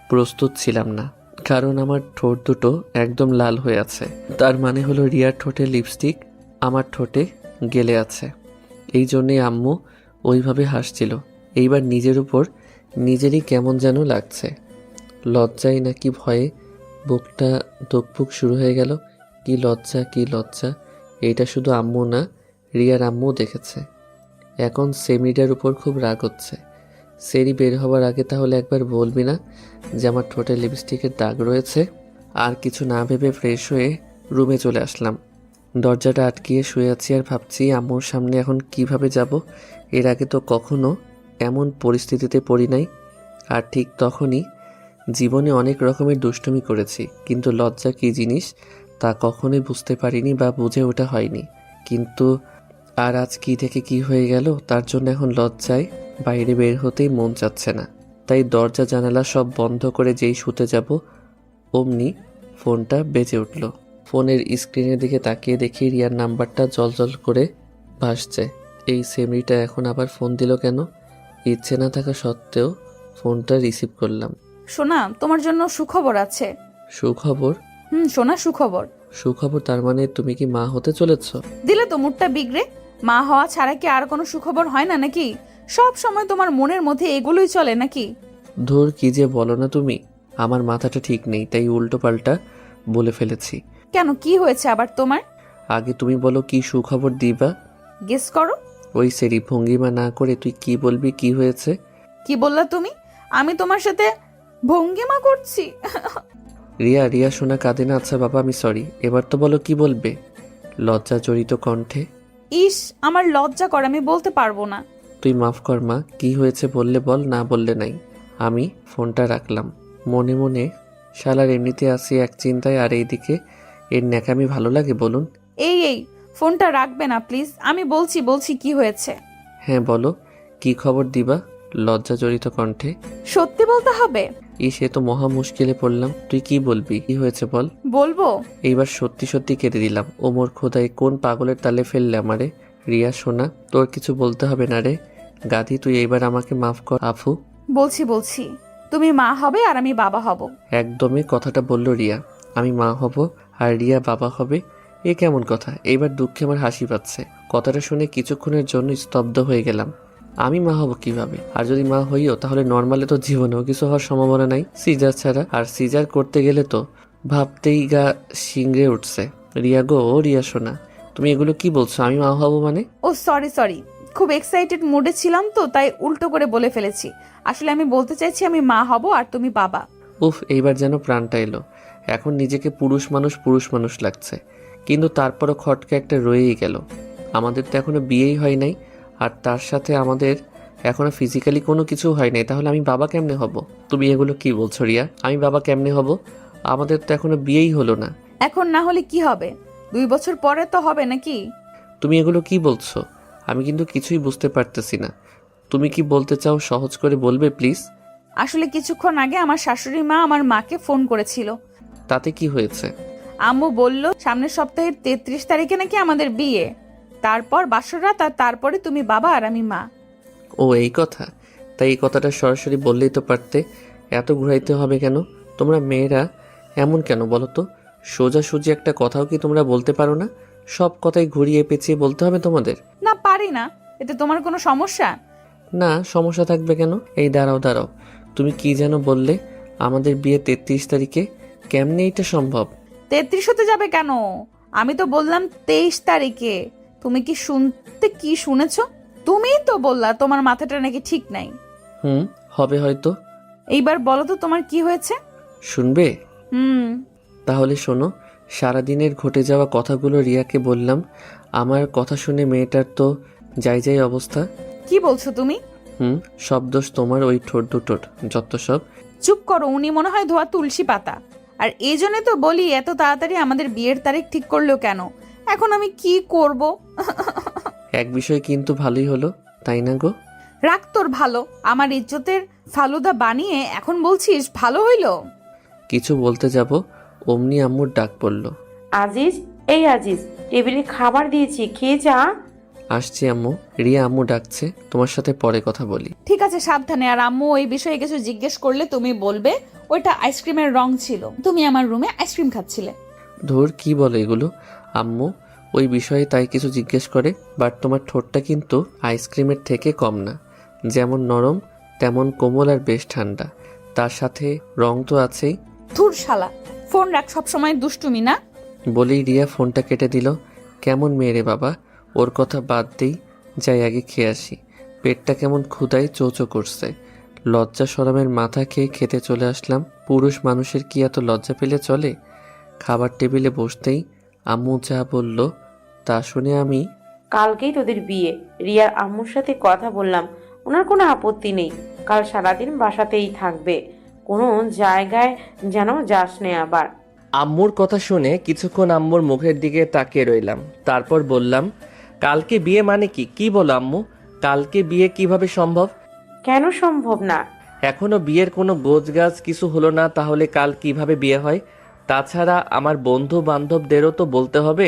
Speaker 2: প্রস্তুত ছিলাম না। কারণ আমার ঠোঁট দুটো একদম লাল হয়ে আছে। তার মানে হলো রিয়ার ঠোঁটে লিপস্টিক আমার ঠোঁটে গেলে আছে। এই জন্যেই আম্মু ওইভাবে হাসছিল। এইবার নিজের উপর নিজেরই কেমন যেন লাগছে। লজ্জায় নাকি ভয়ে বুকটা ধুকপুক শুরু হয়ে গেল। কি লজ্জা, কি লজ্জা। এইটা শুধু আম্মু না, রিয়ার আম্মু দেখেছে। এখন সেমিটার উপর খুব রাগ হচ্ছে। সেরি বের হওয়ার আগে তাহলে একবার বলবি না যে আমার ঠোঁটে লিপস্টিকের দাগ রয়েছে? আর কিছু না ভেবে ফ্রেশ হয়ে রুমে চলে আসলাম। দরজাটা আটকিয়ে শুয়ে আছি আর ভাবছি আম্মুর সামনে এখন কিভাবে যাব। এর আগে তো কখনো এমন পরিস্থিতিতে পড়ি নাই। আর ঠিক তখনই জীবনে অনেক রকমের দুষ্টুমি করেছি, কিন্তু লজ্জা কী জিনিস তা কখনোই বুঝতে পারিনি বা বুঝে ওঠা হয়নি। কিন্তু আর আজ কী থেকে কি হয়ে গেল, তার জন্য এখন লজ্জায় বাইরে বের হতেই মন চাচ্ছে না। তাই দরজা জানালা সব বন্ধ করে যেই শুতে যাব অমনি ফোনটা বেজে উঠল। ফোনের স্ক্রিনের দিকে তাকিয়ে দেখি রিয়ার নাম্বারটা জলজল করে ভাসছে। এই সেমরিটা এখন আবার ফোন দিল কেন? ইচ্ছে না থাকা সত্ত্বেও ফোনটা রিসিভ করলাম।
Speaker 1: সোনা, তোমার জন্য সুখবর আছে।
Speaker 2: সুখবর?
Speaker 1: সোনা, সুখবর।
Speaker 2: সুখবর? তার মানে তুমি কি মা হতে চলেছ?
Speaker 1: দিলে তো মুডটা বিগড়ে। মা হওয়া ছাড়া কি আর কোনো সুখবর হয় না নাকি? সব সময় তোমার মনের মধ্যে এগুলোই চলে নাকি?
Speaker 2: ধুর, কি যে বলো না তুমি। আমার মাথাটা ঠিক নেই, তাই উল্টো পাল্টা বলে ফেলেছি।
Speaker 1: কেন, কি হয়েছে আবার তোমার?
Speaker 2: আগে তুমি বলো কি সুখবর দিবা।
Speaker 1: গেস করো।
Speaker 2: ওই সেরি ভঙ্গিমা না করে তুই কি বলবি, কি হয়েছে?
Speaker 1: কি বললা তুমি? আমি তোমার সাথে ভঙ্গিমা করছি?
Speaker 2: রিয়া, রিয়া শোনা কাঁদে না। আচ্ছা বাবা, আমি সরি। এবার তো বলো কি বলবে। লজ্জা জড়িত কণ্ঠে।
Speaker 1: ইস, আমার লজ্জা করে, আমি বলতে পারবো না।
Speaker 2: তুই মাফ কর মা, কি হয়েছে বললে বল, না বললে নাই। আমি ফোনটা রাখলাম। মনে মনে শালার এমনিতে আসি এক চিন্তায়, আর এইদিকে এর ন্যাকামি ভালো লাগে বলুন?
Speaker 1: এই ফোনটা রাখবে না প্লিজ, আমি বলছি কি হয়েছে।
Speaker 2: হ্যাঁ বলো, কি খবর দিবা? লজ্জা জড়িত কণ্ঠে।
Speaker 1: সত্যি বলতে হবে?
Speaker 2: সে তো মহা মুশকিলে পড়লাম। তুই কি বলবি, কি হয়েছে বল।
Speaker 1: বলবো?
Speaker 2: এইবার সত্যি সত্যি কেঁদে দিলাম। ও মোর খোদাই, কোন পাগলের তালে ফেললে আমারে। রিয়া শোনা, তোর কিছু বলতে হবে না রে। গাধি, তুই এইবার আমাকে মাফ কর আফু।
Speaker 1: বলছি তুমি মা হবে আর আমি বাবা হব।
Speaker 2: একদমই কথাটা বলল রিয়া। আমি মা হব আর রিয়া বাবা হবে? এ কেমন কথা? এইবার দুঃখে আমার হাসি পাচ্ছে। কথাটা শুনে কিছুক্ষণের জন্য স্তব্ধ হয়ে গেলাম। আমি মা হব কিভাবে? আর যদি মা হইও তাহলে নর্মালে তো জীবনেও কিছু হওয়ার সম্ভাবনা নাই, সিজার ছাড়া। আর সিজার করতে গেলে তো ভাবতেই গা শিংড়ে উঠছে। রিয়া গো, ও রিয়া শোনা, তুমি এগুলো কি বলছো? আমি মা হব মানে?
Speaker 1: ও সরি, খুব এক্সাইটেড মুডে ছিলাম তো, তাই উল্টো করে বলে ফেলেছি। আসলে আমি বলতে চাইছি আমি মা হব আর তুমি বাবা।
Speaker 2: উফ, এইবার যেন প্রাণটা এলো। এখন নিজেকে পুরুষ মানুষ লাগছে, কিন্তু তারপরও খটকা একটা রয়েই গেল। আমাদের তো এখনো বিয়েই হয় নাই, আর তার সাথে আমাদের এখনো ফিজিক্যালি কোনো কিছু হয় নাই। তাহলে আমি বাবা কেমনে হব? তুমি এগুলো কি বলছো রিয়া? আমি বাবা কেমনে হব? আমাদের তো এখনো বিয়েই হলো না।
Speaker 1: এখন না হলে কি হবে? 2 বছর পরে তো হবে নাকি?
Speaker 2: তুমি এগুলো কি বলছো? আমি কিন্তু কিছুই বুঝতে পারতেছি না। তুমি কি বলতে চাও সহজ করে বলবে প্লিজ?
Speaker 1: আসলে কিছুক্ষণ আগে আমার শাশুড়ি মা আমার মাকে ফোন করেছিল।
Speaker 2: তাতে কি হয়েছে?
Speaker 1: আম্মু বলল সামনের সপ্তাহের 33 তারিখে নাকি আমাদের বিয়ে, তারপর বাসরাত, আর তারপরে তুমি বাবা আর আমি মা।
Speaker 2: ও এই কথা? তাই এই কথাটা সরাসরি বললেই তো পারতে। এত ঘুরাইতে হবে কেন? তোমরা মেয়েরা এমন কেন বলো তো? সোজাসুজি একটা কথাও কি তোমরা বলতে পারো না? সব কথাই ঘুরিয়ে পেঁচিয়ে বলতে হবে তোমাদের?
Speaker 1: না, পারি না। এতে তোমার কোনো সমস্যা?
Speaker 2: না, সমস্যা থাকবে কেন? এই দাঁড়াও, তুমি কি যেন বললে আমাদের বিয়ে 33 তারিখে? কেমনে এটা সম্ভব?
Speaker 1: 33 হতে যাবে কেন? আমি তো বললাম 23 তারিখে। তুমি কি শুনেছো? তুমিই তো বললা তোমার মাথাটা নাকি ঠিক নাই।
Speaker 2: হবে হয়তো।
Speaker 1: এইবার বলো তো তোমার কি হয়েছে?
Speaker 2: শুনবে?
Speaker 1: হুম।
Speaker 2: তাহলে শোনো। সারাদিনের ঘটে যাওয়া কথাগুলো রিয়াকে বললাম। আমার কথা শুনে মেয়েটার তো যাই অবস্থা।
Speaker 1: কি বলছো তুমি?
Speaker 2: সব দোষ তোমার, ওই ঠোঁট দুটোর যত সব।
Speaker 1: চুপ করো, উনি মনে হয় ধোয়া তুলসী পাতা। আর এই জন্য তো বলি এত তাড়াতাড়ি আমাদের বিয়ের তারিখ ঠিক করলো কেন? এখন আমি কি করব?
Speaker 2: এক বিষয় কিন্তু ভালোই হলো, তাই না গো?
Speaker 1: রাখ তোর ভালো। আমার ইজ্জতের ফালুদা বানিয়ে এখন বলছিস ভালো হইলো?
Speaker 2: কিছু বলতে যাব অমনি আম্মুর ডাক পড়ল।
Speaker 3: আজিজ, এই আজিজ, টেবিলে খাবার দিয়েছি, খেয়ে যা।
Speaker 2: আসছি আম্মু। রিয়া আম্মু ডাকছে, তোমার সাথে পরে কথা বলি।
Speaker 1: ঠিক আছে, সাবধানে। আর আম্মু ওই বিষয়ে কিছু জিজ্ঞেস করলে তুমি বলবে ওইটা আইসক্রিমের রং ছিল, তুমি আমার রুমে আইসক্রিম খাচ্ছিলে।
Speaker 2: ধুর, কি বলে এগুলো? আম্মু ওই বিষয়ে তাই কিছু জিজ্ঞেস করে, বাট তোমার ঠোঁটটা কিন্তু আইসক্রিমের থেকে কম না। যেমন নরম তেমন কোমল আর বেশ ঠান্ডা, তার সাথে রং তো আছেই।
Speaker 1: ধুর শালা, ফোন রাখ, সব সময় দুষ্টুমি না।
Speaker 2: বলেই রিয়া ফোনটা কেটে দিল। কেমন মেয়ে রে বাবা, ওর কথা বাদ দেই, যাই আগে খেয়ে আসি। পেটটা কেমন ক্ষুধায় চোচো করছে। লজ্জা শরমের মাথা খেয়ে খেতে চলে আসলাম। পুরুষ মানুষের কি এত লজ্জা পেলে চলে? খাবার টেবিলে বসতেই আম্মু যা বলল তা শুনে আমি
Speaker 3: কালকেই তোদের বিয়ে। রিয়ার আম্মুর সাথে কথা বললাম, ওনার কোনো আপত্তি নেই। কাল সারাদিন বাসাতেই থাকবে, কোনো জায়গায় যেন যাস নে আবার।
Speaker 9: আম্মুর কথা শুনে কিছুক্ষণ আম্মুর মুখের দিকে তাকিয়ে রইলাম। তারপর বললাম, কালকে বিয়ে মানে কি? কি বলো আম্মু? কালকে বিয়ে কিভাবে সম্ভব?
Speaker 3: কেন সম্ভব না?
Speaker 9: এখনো বিয়ের কোনো গোছগাছ কিছু হলো না, তাহলে কাল কিভাবে বিয়ে হয়? তাছাড়া আমার বন্ধু বান্ধবদেরও তো বলতে হবে,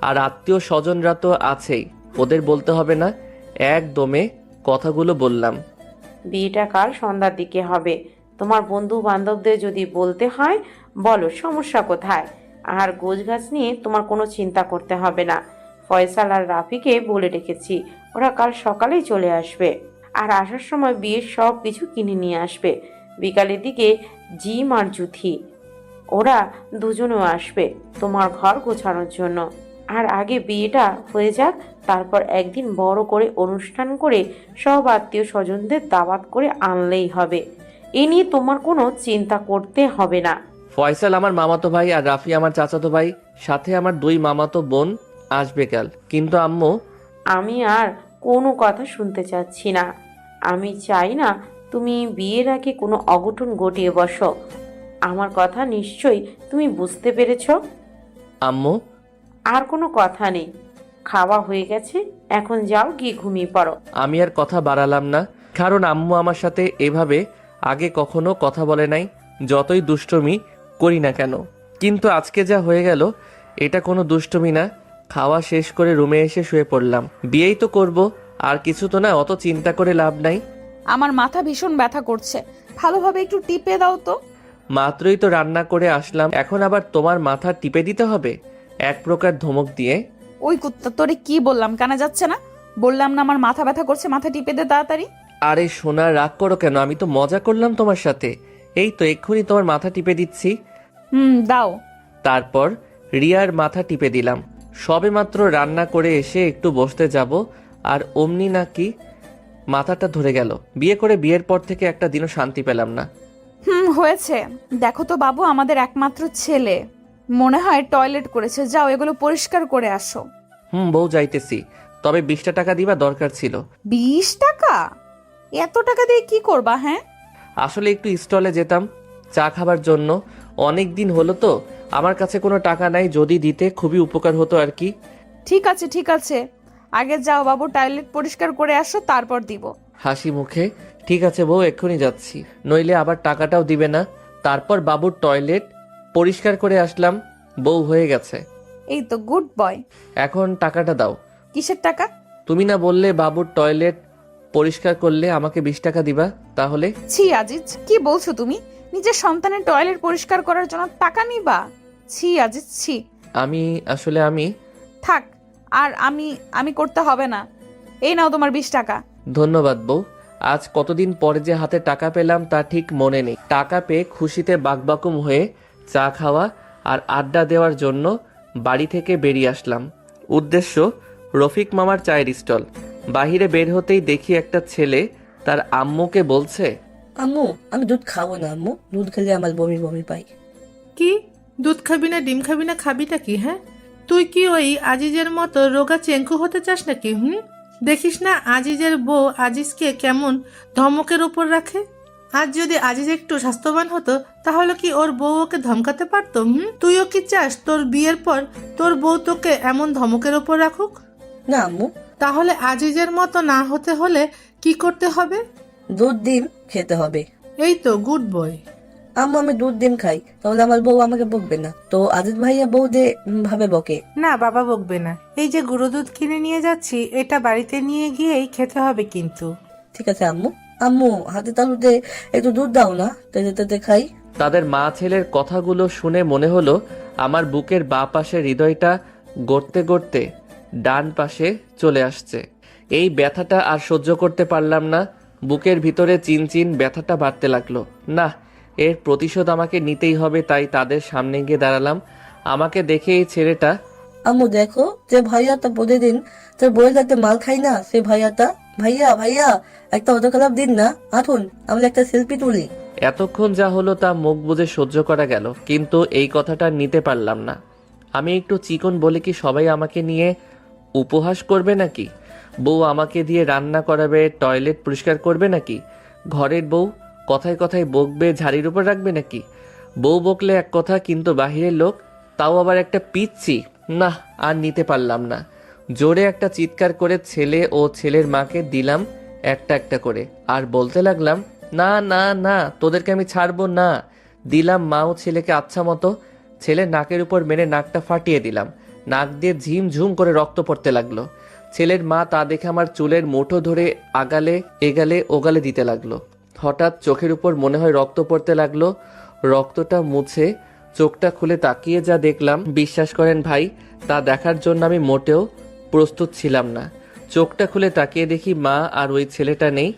Speaker 9: আর আত্মীয় স্বজনরা তো আছেই, ওদের বলতে হবে না? একদমে কথাগুলো বললাম।
Speaker 3: বিয়েটা কাল সন্ধ্যার দিকে হবে। তোমার বন্ধু বান্ধবদের যদি বলতে হয় বলো, সমস্যা কোথায়? আর গোছগাছ নিয়ে তোমার কোনো চিন্তা করতে হবে না। ফয়সাল আর রাফিকে বলে রেখেছি, ওরা কাল সকালেই চলে আসবে। আর আসার সময় বিয়ের সব কিছু কিনে নিয়ে আসবে। বিকালের দিকে জিম আর জুথি, ওরা দুজনেও আসবে তোমার ঘর গোছানোর জন্য। আর আগে বিয়েটা হয়ে যাক, তারপর একদিন বড় করে অনুষ্ঠান করে সব আত্মীয় স্বজনদের দাওয়াত করে আনলেই হবে। এ নিয়ে তোমার কোনো চিন্তা করতে হবে না।
Speaker 9: ফয়সাল আমার মামাতো ভাই আর রাফি আমার চাচাতো ভাই, সাথে আমার 2 মামাতো বোন আসবে কাল। কিন্তু আম্মু,
Speaker 3: আমি আর কোনো কথা শুনতে চাচ্ছি না। আমি চাই না তুমি বিয়ের আগে কোনো অঘটন ঘটিয়ে বসো। আমার কথা নিশ্চয়ই তুমি বুঝতে পেরেছো।
Speaker 9: আম্মু,
Speaker 3: আর কোনো কথা নেই, খাওয়া হয়ে গেছে, এখন যাও গিয়ে ঘুমিয়ে পড়ো।
Speaker 9: আমি আর কথা বাড়ালাম না, কারণ আম্মু আমার সাথে এভাবে আগে কখনো কথা বলে নাই, যতই দুষ্টুমি করি না কেন। কিন্তু আজকে যা হয়ে গেল, এটা কোনো দুষ্টুমি না। খাওয়া শেষ করে রুমে এসে শুয়ে পড়লাম। বিয়েই তো করব, আর কিছু তো না, অত চিন্তা করে লাভ নাই।
Speaker 1: আমার মাথা ভীষণ ব্যথা করছে, ভালোভাবে একটু টিপে দাও তো।
Speaker 9: মাত্রই তো রান্না করে আসলাম, এখন আবার তোমার মাথা টিপে দিতে হবে? এক প্রকার ধমক দিয়ে।
Speaker 1: ওই কুত্তা, তোরে কি বললাম, কানা যাচ্ছে না? বললাম না আমার মাথা ব্যথা করছে, মাথা টিপে দে তাড়াতাড়ি।
Speaker 9: আরে সোনা, রাগ করো কেন? আমি তো মজা করলাম তোমার সাথে। এই তো এক্ষুনি তোমার মাথা টিপে দিচ্ছি।
Speaker 1: দাও।
Speaker 9: তারপর রিয়ার মাথা টিপে দিলাম। সবেমাত্র রান্না করে এসে একটু বসতে যাব, আর অমনি নাকি মাথাটা ধরে গেল। বিয়ে করে বিয়ের পর থেকে একটা দিনও শান্তি পেলাম না।
Speaker 1: হয়েছে। দেখো তো বাবু, আমাদের একমাত্র ছেলে মনে হয় টয়লেট করেছে, যাও এগুলো পরিষ্কার করে আসো।
Speaker 9: বউ, যাইতেছি, তবে 20টা টাকা দিবা দরকার ছিল।
Speaker 1: 20 টাকা? এত টাকা দিয়ে কি করবা? হ্যাঁ,
Speaker 9: আসলে একটু স্টলে যেতাম চা খাবার জন্য, অনেক দিন হলো তো। আমার কাছে কোনো টাকা নাই, যদি দিতে খুবই উপকার হতো আর কি।
Speaker 1: ঠিক আছে ঠিক আছে, আগে যাও বাবু, টয়লেট পরিষ্কার করে আসো, তারপর দিব।
Speaker 9: হাসি মুখে, ঠিক আছে বউ, এক্ষুনি যাচ্ছি, নইলে আবার টাকাটাও দিবে না। তারপর বাবুর টয়লেট পরিষ্কার করে আসলাম, বউ হয়ে গেছে।
Speaker 1: এই তো গুড বয়।
Speaker 9: এখন টাকাটা দাও।
Speaker 1: কিসের টাকা?
Speaker 9: তুমি না বললে বাবুর টয়লেট পরিষ্কার করলে আমাকে 20 টাকা দিবা? তাহলে
Speaker 1: ছি আজিজ, কি বলছো তুমি? নিজের সন্তানের টয়লেট পরিষ্কার করার জন্য টাকা নিবা? ছি আজিজ, ছি।
Speaker 9: আমি
Speaker 1: থাক, আর আমি করতে হবে না। এই নাও তোমার 20 টাকা।
Speaker 9: ধন্যবাদ বউ। আজ কতদিন পরে যে হাতে টাকা পেলাম তা ঠিক মনে নেই। টাকা পেয়ে খুশিতে বাকবাকুম হয়ে চা খাওয়া আর আড্ডা দেওয়ার জন্য বাড়ি থেকে বেরিয়ে আসলাম। উদ্দেশ্য রফিক মামার চায়ের স্টল। বাহিরে বের হতেই দেখি একটা ছেলে তার আম্মুকে বলছে,
Speaker 10: আম্মু, আমি দুধ খাবো না আম্মু, দুধ খেলে আমার বমি বমি পাই।
Speaker 11: কি দুধ খাবি না, ডিম খাবি না, খাবিটা কি? হ্যাঁ, তুই কি ওই আজিজের মতো রোগা চেঙ্কু হতে চাস নাকি? দেখিস না আজিজের বউ আজিজকে কেমন ধমকের উপর রাখে। আজ যদি আজিজ একটু স্বাস্থ্যবান হতো, তাহলে কি ওর বউ ওকে ধমকাতে পারতো? তুইও কি চাস তোর বিয়ের পর তোর বউ তোকে এমন ধমকের উপর রাখুক?
Speaker 10: না আম্মু।
Speaker 11: তাহলে আজিজের মতো না হতে হলে কি করতে হবে?
Speaker 10: দুধ ডিম খেতে হবে।
Speaker 11: এই তো গুড বয়।
Speaker 10: আম্মু, আমি দুধ ডিম খাই, তাহলে আমার বউ আমাকে বকবে না তো? আজিজ ভাইয়া বউ যে ভাবে বকে।
Speaker 11: না বাবা বকবে না। এই যে গুঁড়ো দুধ কিনে নিয়ে যাচ্ছি, এটা বাড়িতে নিয়ে গিয়েই খেতে হবে কিন্তু।
Speaker 10: ঠিক আছে আম্মু। আম্মু, হাতে তালুতে একটু দুধ দাও না, তেতে তেতে খাই।
Speaker 9: তাদের মা ছেলের কথাগুলো শুনে মনে হলো আমার বুকের বাঁ পাশে হৃদয়টা গড়তে গড়তে ডান পাশে চলে আসছে। এই ব্যথাটা আর সহ্য করতে পারলাম না। বুকের ভিতরে চিনচিন ব্যথাটা বাড়তে লাগলো। না, এর প্রতিশোধ আমাকে নিতেই হবে। তাই তাদের সামনে গিয়ে দাঁড়ালাম আমাকে দেখে এই ছেলেটা
Speaker 10: আম্মু দেখো, যে ভাইয়াটা প্রতিদিন তোর বইয়ের সাথে মাল খাই না, সে ভাইয়াটা। ভাইয়া ভাইয়া, একটা অটোগ্রাফ দিন না, আসুন আমরা একটা সেলফি তুলি।
Speaker 9: এতক্ষণ যা হলো তা মুখ বুজে সহ্য করা গেল, কিন্তু এই কথাটা নিতে পারলাম না। আমি একটু চিকন বলে কি সবাই আমাকে নিয়ে উপহাস করবে নাকি? বউ আমাকে দিয়ে রান্না করাবে, টয়লেট পরিষ্কার করবে নাকি? ঘরের বউ কথায় কথায় বকবে, ঝাড়ির উপর রাখবে নাকি? বউ বকলে এক কথা, কিন্তু বাহিরের লোক, তাও আবার একটা পিচ্ছি। না, আর নিতে পারলাম না। জোরে একটা চিৎকার করে ছেলে ও ছেলের মাকে দিলাম একটা একটা করে, আর বলতে লাগলাম, না না না, তোদেরকে আমি ছাড়বো না। দিলাম মা ও ছেলেকে আচ্ছা মতো। ছেলের নাকের উপর মেরে নাকটা ফাটিয়ে দিলাম। নাক দিয়ে ঝিমঝুম করে রক্ত পড়তে লাগলো। ছেলের মা তা দেখে আমার চুলের মুঠো ধরে আগালে এগালে ওগালে দিতে লাগলো। হঠাৎ চোখের উপর মনে হয় রক্ত পড়তে লাগলো। রক্তটা মুছে চোখটা খুলে তাকিয়ে যা দেখলাম, বিশ্বাস করেন ভাই, তা দেখার জন্য আমি মোটেও প্রস্তুত ছিলাম না। চোখটা খুলে তাকিয়ে দেখি মা আর ওই ছেলেটা নেই।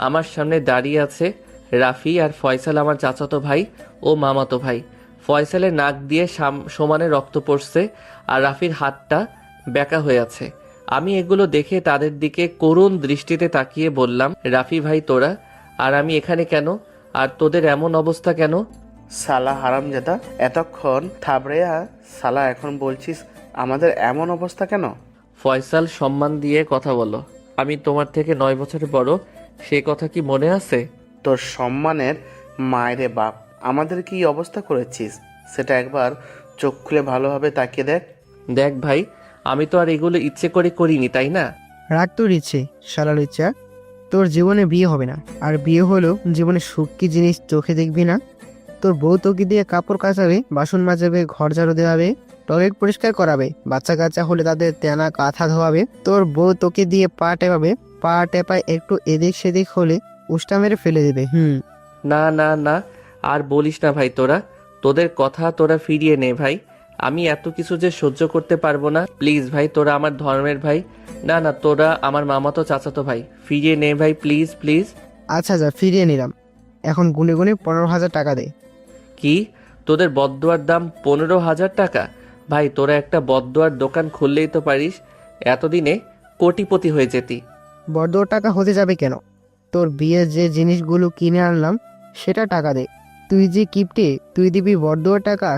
Speaker 9: আমার সামনে দাঁড়িয়ে আছে রাফি আর ফয়সাল, আমার চাচাতো ভাই ও মামাতো ভাই। ফয়সালের নাক দিয়ে সমানে রক্ত পড়ছে, আর রাফির হাতটা ব্যাকা হয়ে আছে। আমি এগুলো দেখে তাদের দিকে করুণ দৃষ্টিতে তাকিয়ে বললাম, রাফি ভাই তোরা, আর আমি এখানে কেন? আর তোদের এমন অবস্থা কেন?
Speaker 12: সালা হারামজাদা, এতক্ষণ থাবড়েয়া সালা, এখন বলছিস আমাদের এমন অবস্থা কেন?
Speaker 9: ফয়সাল, সম্মান দিয়ে কথা বলো। আমি তোমার থেকে 9 বছরের বড়, সে কথা কি মনে আছে?
Speaker 12: তোর সম্মানের মায়েরে বাপ, আমাদের কি অবস্থা করেছিস সেটা একবার চোখ খুলে ভালোভাবে তাকিয়ে দেখ।
Speaker 9: দেখ ভাই, আমি তো আর এগুলো ইচ্ছে করে করিনি, তাই না?
Speaker 13: রাগ তোর ইচ্ছে, শালার ইচ্ছা। তোর জীবনে বিয়ে হবে না, আর বিয়ে হলেও জীবনে সুখ কি জিনিস চোখে দেখবি না। তোর বউ তোকে দিয়ে কাপড় কাচাবে, বাসন মাজাবে, ঘর ঝাড়ু দেওয়াবে, টয়লেট পরিষ্কার করাবে, বাচ্চা কাচ্চা হলে তাদের তেনা কাঁথা ধোয়াবে। তোর বউ তোকে দিয়ে পা টেপাবে, পা টেপায় একটু এদিক সেদিক হলে উষ্টা মেরে ফেলে দেবে।
Speaker 9: না না না, আর বলিস না ভাই, তোদের কথা তোরা ফিরিয়ে নে ভাই। আমি এত কিছু যে সহ্য করতে পারবো না, প্লিজ ভাই, তোরা আমার ধর্মের ভাই। না না, তোরা আমার মামাতো চাচাতো ভাই, ফিরিয়ে নে ভাই, প্লিজ প্লিজ।
Speaker 13: আচ্ছা যা, ফিরিয়ে নিলাম। এখন গুনে গুনে 15,000 টাকা দে।
Speaker 9: কি, তোদের বদদোয়ার দাম 15,000 টাকা? ভাই, তোরা একটা বদদোয়ার দোকান খুললেই তো পারিস, এতদিনে কোটিপতি হয়ে যেতি।
Speaker 13: বড় টাকা হতে যাবে কেন? তোর বিয়ের যে জিনিসগুলো কিনে আনলাম সেটা টাকা দে। তুই যে কিপটে, তুই দিবি বড় টাকা?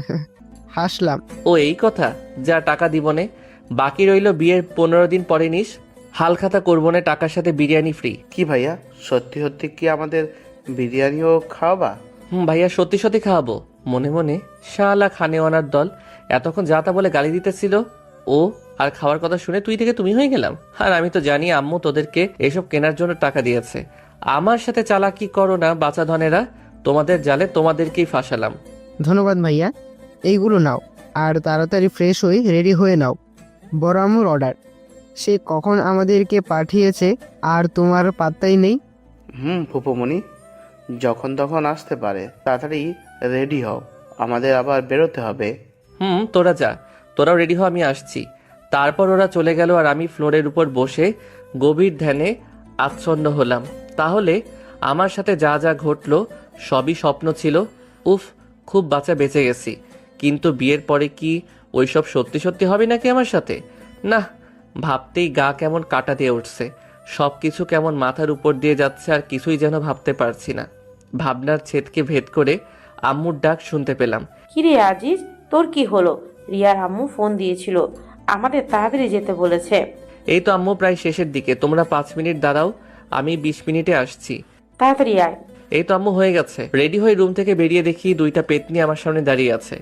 Speaker 13: হাসলাম।
Speaker 9: ও এই কথা, যা টাকা দিবনে, বাকি রইল বিয়ের 15 দিন পরে নিস। হালখাতা করবো না, টাকার সাথে বিরিয়ানি ফ্রি।
Speaker 12: কি ভাইয়া, সত্যি সত্যি কি আমাদের বিরিয়ানিও খাওয়াবা?
Speaker 9: ভাইয়া, সত্যি সত্যি খাওয়াবো। মনে মনে শালা খানেওয়ানার দল, এতক্ষণ যা তা বলে গালি দিতেছিল ও, আর খাওয়ার কথা শুনে তুই থেকে তুমি হয়ে গেলাম। আর আমি তো জানি আম্মু তোদেরকে এসব কেনার জন্য টাকা দিয়েছে। আমার সাথে চালাকি করো না বাচ্চা ধনেরা, তোমাদের জালে তোমাদেরকেই ফাঁসালাম।
Speaker 13: ধন্যবাদ ভাইয়া, এইগুলো নাও, আর তাড়াতাড়ি ফ্রেশ হয়ে রেডি হয়ে নাও। বড় আম্মুর অর্ডার, সে কখন আমাদেরকে পাঠিয়েছে আর তোমার পাত্তাই নেই।
Speaker 12: ফুপুমণি, যখন তখন আসতে পারে, তাড়াতাড়ি রেডি হও, আমাদের আবার বেরোতে হবে।
Speaker 9: তোরা যা, তোরাও রেডি হ, আমি আসছি। তারপর ওরা চলে গেল, আর আমি ফ্লোরের উপর বসে গভীর ধ্যানে আচ্ছন্ন হলাম। তাহলে আমার সাথে যা যা ঘটলো সবই স্বপ্ন ছিল। উফ, খুব বাঁচা বেঁচে গেছি। কিন্তু বিয়ের পরে কি ওইসব সত্যি সত্যি হবে নাকি আমার সাথে? না, ভাবতেই গা কেমন কাটা দিয়ে উঠছে। সব কিছু কেমন মাথার উপর দিয়ে যাচ্ছে, আর কিছুই যেন ভাবতে পারছি না। ভাবনার ছেদকে ভেদ করে আম্মুর ডাক শুনতে পেলাম।
Speaker 3: কিরে আজিজ, তোর কি হলো? রিয়ার আম্মু ফোন দিয়েছিল, আমাদের তাড়াতাড়ি যেতে বলেছে।
Speaker 9: এই তো আম্মু, প্রায় শেষের দিকে, তোমরা 5 মিনিট দাঁড়াও, আমি 20 মিনিটে আসছি।
Speaker 3: তাড়াতাড়ি আয়।
Speaker 9: এই তো আম্মু হয়ে গেছে। রেডি হয়ে রুম থেকে বেরিয়ে দেখি 2টা পেতনি আমার সামনে দাঁড়িয়ে আছে।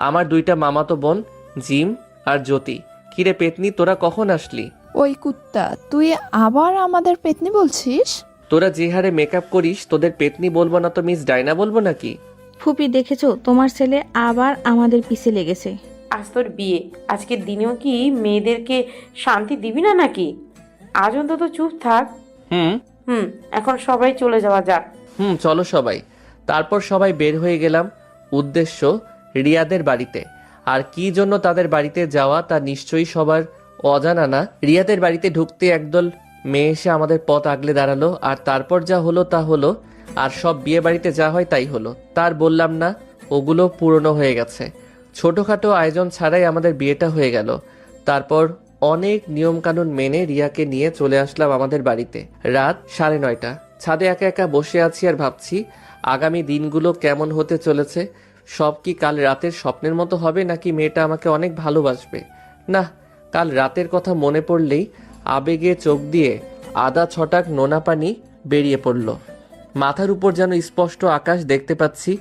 Speaker 9: আমার 2টা মামাতো বোন, জিম আর জ্যোতি। কিরে পেতনি, তোরা কখন আসলি?
Speaker 14: ওই কুত্তা, তুই আবার আমাদের পেতনি বলছিস?
Speaker 9: তোরা যে হারে মেকআপ করিস, তোদের পেতনি বলবো না তো মিস ডায়না বলবো নাকি?
Speaker 1: ফুপি, দেখেছো তোমার ছেলে আবার আমাদের পিছে লেগেছে।
Speaker 3: আজ তোর বিয়ে, আজকের দিনেও কি মেয়েদেরকে শান্তি দিবি না নাকি? আজ অন্তত চুপ থাক। এখন সবাই চলে যাওয়া যাক।
Speaker 9: চলো সবাই। তারপর সবাই বের হয়ে গেলাম, উদ্দেশ্য রিয়াদের বাড়িতে। আর কি জন্য তাদের বাড়িতে যাওয়া তা নিশ্চয়ই সবার অজানা না। রিয়াদের বাড়িতে ঢুকতে একদল মেয়ে এসে আমাদের পথ আগলে দাঁড়ালো, আর তারপর যা হলো তা হলো। আর সব বিয়ে বাড়িতে যা হয় তাই হলো। তার বললাম না, ওগুলো পুরনো হয়ে গেছে। ছোটোখাটো আয়োজন ছাড়াই আমাদের বিয়েটা হয়ে গেল। তারপর অনেক নিয়মকানুন মেনে রিয়াকে নিয়ে চলে আসলাম আমাদের বাড়িতে। রাত 9:30। ছাদে একা একা বসে আছি আর ভাবছি আগামী দিনগুলো কেমন হতে চলেছে। সব কি কাল রাতের স্বপ্নের মতো হবে, নাকি মেয়েটা আমাকে অনেক ভালোবাসবে? না, কাল রাতের কথা মনে পড়লেই আবেগে চোখ দিয়ে আদা ছটাক নোনা পানি বেরিয়ে পড়ল। মাথার উপর যেন স্পষ্ট আকাশ দেখতে পাচ্ছি।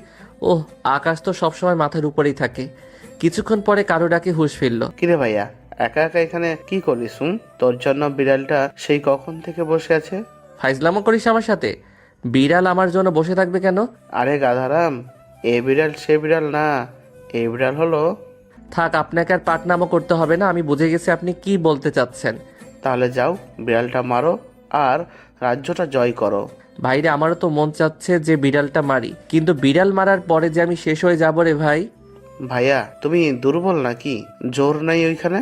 Speaker 9: ওহ, আকাশ তো সবসময় মাথার উপরেই থাকে। কিছুক্ষণ পরে কারো ডাকে হুঁশ ফিরল।
Speaker 12: কিরে ভাইয়া, একা একা এখানে কি করিস? তোর জন্য বিড়ালটা সেই কখন থেকে বসে আছে।
Speaker 9: ফাইজলামো করিস আমার সাথে? বিড়াল আমার জন্য বসে থাকবে কেন?
Speaker 12: আরে গাধারাম, এ বিড়াল সে বিড়াল না, এই বিড়াল হলো।
Speaker 9: থাক, আপনাকে আর পাটনামো করতে হবে না, আমি বুঝে গেছি আপনি কি বলতে চাচ্ছেন।
Speaker 12: তাহলে যাও, বিড়ালটা মারো আর রাজ্যটা জয় করো।
Speaker 9: ভাইরে, আমারও তো মন চাচ্ছে যে বিড়ালটা মারি, কিন্তু বিড়াল মারার পরে যে আমি শেষ হয়ে যাবো রে ভাই।
Speaker 12: ভাইয়া, তুমি দুর্বল নাকি? জোর নাই ওইখানে।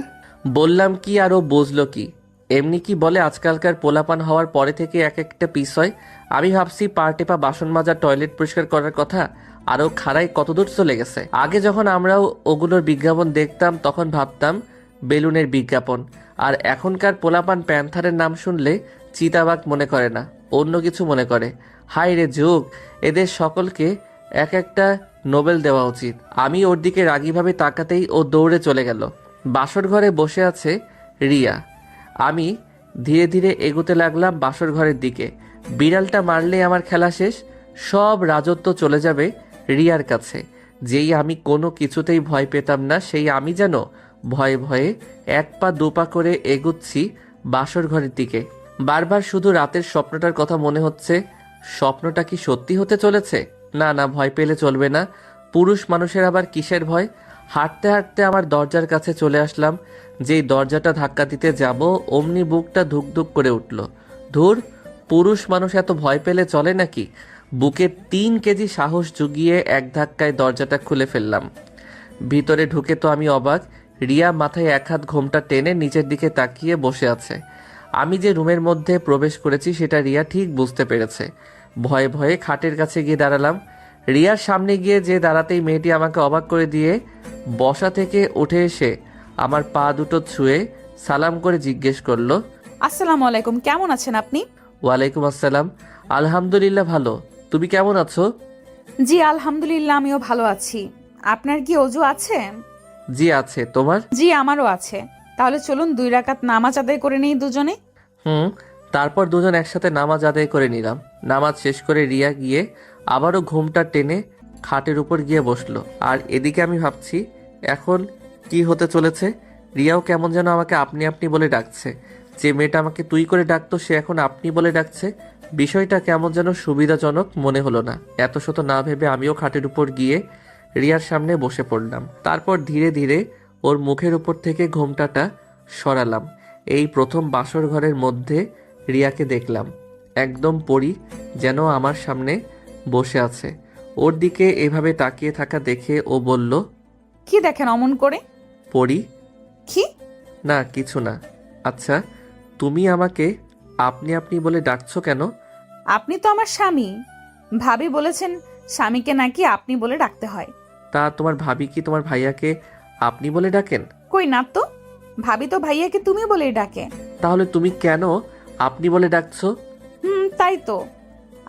Speaker 9: বললাম কি আর ও বুঝলো কি? এমনি কি বলে আজকালকার পোলাপান হওয়ার পরে থেকে এক একটা পিস হয়। আমি ভাবছি পা টেপা বাসন মাজা টয়লেট পরিষ্কার করার কথা, আরও খাড়াই কতদূর চলে গেছে। আগে যখন আমরাও ওগুলোর বিজ্ঞাপন দেখতাম তখন ভাবতাম বেলুনের বিজ্ঞাপন, আর এখনকার পোলাপান প্যান্থারের নাম শুনলে চিতাবাঘ মনে করে না, অন্য কিছু মনে করে। হায় রে যুগ, এদের সকলকে এক একটা নোবেল দেওয়া উচিত। আমি ওর দিকে রাগীভাবে তাকাতেই ও দৌড়ে চলে গেল। বাসর ঘরে বসে আছে রিয়া। আমি ধীরে ধীরে এগোতে লাগলাম বাসর ঘরের দিকে। বিড়ালটা মারলে আমার খেলা শেষ, সব রাজত্ব চলে যাবে রিয়ার কাছে। যেই আমি কোনো কিছুতেই ভয় পেতাম না, সেই আমি যেন ভয়ে ভয়ে 1 পা 2 পা করে এগুচ্ছি বাসর ঘরের দিকে। বারবার শুধু রাতের স্বপ্নটার কথা মনে হচ্ছে। স্বপ্নটা কি সত্যি হতে চলেছে? না না, ভয় পেলে চলবে না। পুরুষ মানুষের আবার কিসের ভয়? হাঁটতে হাঁটতে আমার দরজার কাছে চলে আসলাম। যেই দরজাটা ধাক্কা দিতে যাব অমনি বুকটা ধুকধুক করে উঠল। ধুর, পুরুষ মানুষ এত ভয় পেলে চলে নাকি? বুকে 3 কেজি সাহস জুগিয়ে এক ধাক্কায় দরজাটা খুলে ফেললাম। ভিতরে ঢুকে তো আমি অবাক। রিয়া মাথায় 1 হাত ঘোমটা টেনে নিচের দিকে তাকিয়ে বসে আছে। আমি যে রুমের মধ্যে প্রবেশ করেছি সেটা রিয়া ঠিক বুঝতে পেরেছে। ভয়ে ভয়ে খাটের কাছে গিয়ে দাঁড়ালাম। রিয়ার সামনে গিয়ে যে দাঁড়াতেই মেয়েটি আমাকে অবাক করে দিয়ে বসা থেকে উঠে এসে আমার পা দুটো ছুঁয়ে সালাম করে জিজ্ঞেস করলো,
Speaker 1: আসসালামু আলাইকুম, কেমন আছেন আপনি?
Speaker 9: ওয়ালাইকুম আসসালাম, আলহামদুলিল্লাহ ভালো। তুমি কেমন আছো?
Speaker 1: জি আলহামদুলিল্লাহ, আমিও ভালো আছি। আপনার কি অজু আছে?
Speaker 9: জি আছে, তোমার?
Speaker 1: জি আমারও আছে। তাহলে চলুন 2 রাকাত নামাজ আদায় করে নিই দুজনে।
Speaker 9: তারপর দুজন একসাথে নামাজ আদায় করে নিলাম। নামাজ শেষ করে রিয়া গিয়ে আবারও ঘুমটা টেনে খাটের উপর গিয়ে বসলো। আর এদিকে আমি ভাবছি এখন কি হতে চলেছে। রিয়াও কেমন যেন আমাকে আপনি আপনি বলে ডাকছে। যে মেয়েটা আমাকে তুই করে ডাকতো সে এখন আপনি বলে ডাকছে। বিষয়টা কেমন যেন সুবিধাজনক মনে হলো না। এত শত না ভেবে আমিও খাটের উপর গিয়ে রিয়ার সামনে বসে পড়লাম। তারপর ধীরে ধীরে ওর মুখের উপর থেকে ঘোমটাটা সরালাম। এই প্রথম বাসর ঘরের মধ্যে রিয়াকে দেখলাম, একদম পরি, যেন আমার সামনে বসে আছে। ওর দিকে এভাবে তাকিয়ে থাকা দেখে ও বলল,
Speaker 1: কি দেখেন অমন করে?
Speaker 9: পরি?
Speaker 1: কি?
Speaker 9: না কিছু না। আচ্ছা, তুমি আমাকে আপনি আপনি বলে ডাকছো কেন?
Speaker 1: আপনি তো আমার স্বামী। ভাবি বলেছেন স্বামীকে নাকি আপনি বলে ডাকতে হয়।
Speaker 9: তা তোমার ভাবি কি তোমার ভাইয়াকে আপনি বলে ডাকেন?
Speaker 1: কই না তো, ভাবি তো ভাইয়াকে তুমি বলেই ডাকে।
Speaker 9: তাহলে তুমি কেন আপনি বলে ডাকছো?
Speaker 1: তাই তো।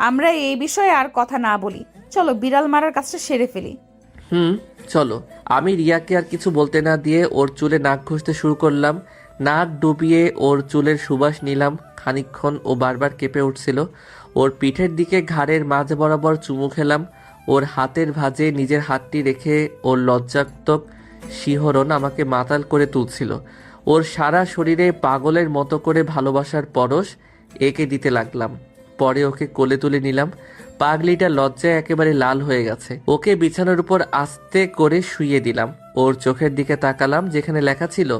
Speaker 1: আমরা এই বিষয়ে আর কথা না বলি, চলো বিড়াল মারার কাজটা সেরে ফেলি।
Speaker 9: চলো। আমি রিয়াকে আর কিছু বলতে না দিয়ে ওর চুলে নাক ঘষতে শুরু করলাম। নাক ডুবিয়ে ওর চুলের সুবাস নিলাম। খানিকক্ষণ ও বারবার কেঁপে উঠছিল। ওর পিঠের দিকে ঘাড়ের মাঝ বরাবর চুমু খেলাম। ওর হাতের ভাঁজে নিজের হাতটি রেখে ওর লজ্জাত্মক শিহরণ আমাকে মাতাল করে তুলছিল। ওর সারা শরীরে পাগলের মতো করে ভালোবাসার পরশ এঁকে দিতে লাগলাম। পরে ওকে কোলে তুলে নিলাম। পাগলিটা লজ্জায় একেবারে লাল হয়ে গেছে। ওকে বিছানার উপর আস্তে করে শুইয়ে দিলাম। ওর চোখের দিকে তাকালাম, যেখানে লেখা ছিল,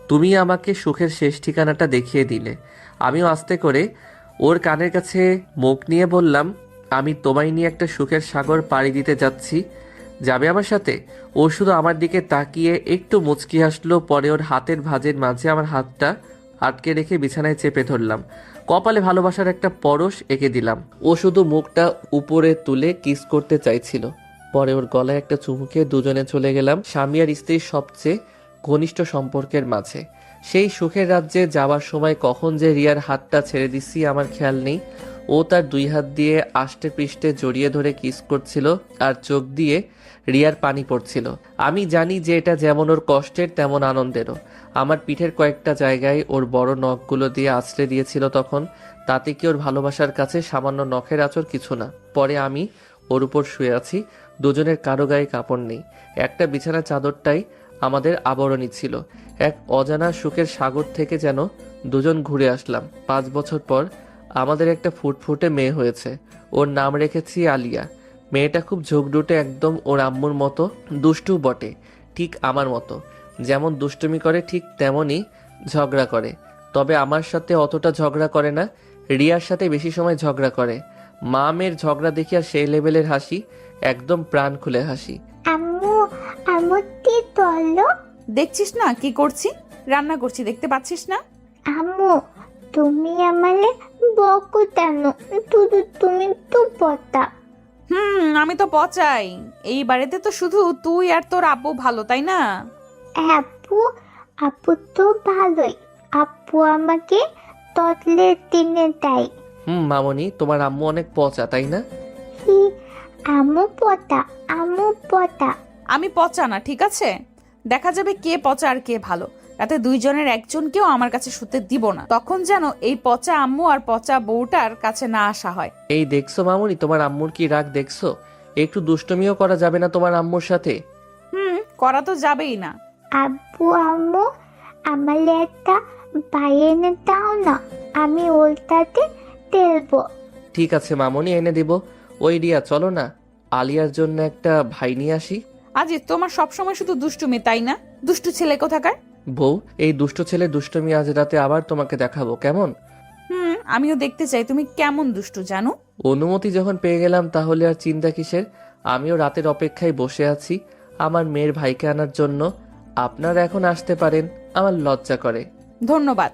Speaker 9: তুমি আমাকে সুখের শেষ ঠিকানাটা দেখিয়ে দিলে। আমিও আস্তে করে ওর কানের কাছে মুখ নিয়ে বললাম, আমি তোমায় নিয়ে একটা সুখের সাগর পাড়ি দিতে যাচ্ছি, যাবে আমার সাথে? ও শুধু আমার দিকে তাকিয়ে একটু মুচকি হাসলো। পরে ওর হাতের ভাঁজের মাঝে আমার হাতটা আটকে রেখে বিছানায় চেপে ধরলাম। কপালে ভালোবাসার একটা পরশ এঁকে দিলাম। ও শুধু মুখটা উপরে তুলে কিস করতে চাইছিল। পরে ওর গলায় একটা চুমুকে দুজনে চলে গেলাম স্বামী আর স্ত্রীর সবচেয়ে ঘনিষ্ঠ সম্পর্কের মাঝে। সেই সুখের রাজ্যে যাওয়ার সময় কখন যে রিয়ার হাতটা ছেড়ে দিচ্ছি আমার খেয়াল নেই। ও তার 2 হাত দিয়ে আষ্টে পৃষ্ঠে জড়িয়ে ধরে কিস করছিল আর চোখ দিয়ে রিয়ার পানি পড়ছিল। আমি জানি যে এটা যেমন ওর কষ্টের তেমন আনন্দেরও। আমার পিঠের কয়েকটা জায়গায় ওর বড় নখগুলো দিয়ে আছড়ে দিয়েছিল তখন, তাতে কি ওর ভালোবাসার কাছে সামান্য নখের আঁচড় কিছু না। পরে আমি ওর উপর শুয়ে আছি, দুজনের কারো গায়ে কাপড় নেই, একটা বিছানার চাদরটাই আমাদের আবরণী ছিল। এক অজানা সুখের সাগর থেকে যেন দুজন ঘুরে আসলাম। 5 বছর পর আমাদের একটা ফুটফুটে মেয়ে হয়েছে, ওর নাম রেখেছি আলিয়া। মেয়েটা খুব ঝোঁকডুটে, একদম ওর আম্মুর মতো দুষ্টু বটে, ঠিক আমার মতো। যেমন দুষ্টুমি করে ঠিক তেমনই ঝগড়া করে, তবে আমার সাথে অতটা ঝগড়া করে না, রিয়ার সাথে বেশি সময় ঝগড়া করে। মা মেয়ের ঝগড়া দেখি আর সেই লেভেলের হাসি, একদম প্রাণ খুলে হাসি।
Speaker 15: আম্মু আম্মু কি বললো?
Speaker 1: দেখছিস না কি করছি, রান্না করছি, দেখতে পাচ্ছিস না?
Speaker 15: আম্মু তুমি আমারে বকো কেন? শুধু তুমি তো পতা।
Speaker 1: আমি তো পচাই। এই বাড়িতে তো শুধু তুই আর তোর আব্বু ভালো, তাই না?
Speaker 15: আপু আপু তো ভালোই, আপু আমাকে ততলে দিনে দেয়।
Speaker 9: মামনি, তোমার আম্মু অনেক পচা, তাই না?
Speaker 15: হি আম্মু পতা, আম্মু পতা।
Speaker 1: আমি পচা না, ঠিক আছে? দেখা যাবে কে পচা আর কে ভালো। রাতে দুইজনের একজনকেও আমার কাছে শুতে দিব না, তখন যেন এই পচা আম্মু আর পচা বউটার কাছে না আসা হয়।
Speaker 9: এই দেখছো মামনি, তোমার আম্মুর কি রাগ দেখছো? একটু দুষ্টমিও করা যাবে না তোমার আম্মুর সাথে?
Speaker 1: করা তো যাবেই না।
Speaker 15: আব্বু আম্মু আমারে একটা ভাই এনে দাও না, আমি ওলটাতে তেলবো।
Speaker 9: ঠিক আছে মামনি, এনে দিব। ওই রিয়া, চলো না আলিয়ার জন্য একটা ভাই নিয়ে আসি।
Speaker 1: আজি তোমার সবসময় শুধু দুষ্টুমি, তাই না? দুষ্টু ছেলে কোথাকার।
Speaker 9: বউ, এই দুষ্ট ছেলে দুষ্টমি আজ রাতে আবার তোমাকে দেখাবো, কেমন?
Speaker 1: আমিও দেখতে চাই তুমি কেমন দুষ্টু, জানো।
Speaker 9: অনুমতি যখন পেয়ে গেলাম তাহলে আর চিন্তা কিসের। আমিও রাতের অপেক্ষায় বসে আছি আমার মেয়ের ভাইকে আনার জন্য। আপনারা এখন আসতে পারেন, আমার লজ্জা করে।
Speaker 1: ধন্যবাদ।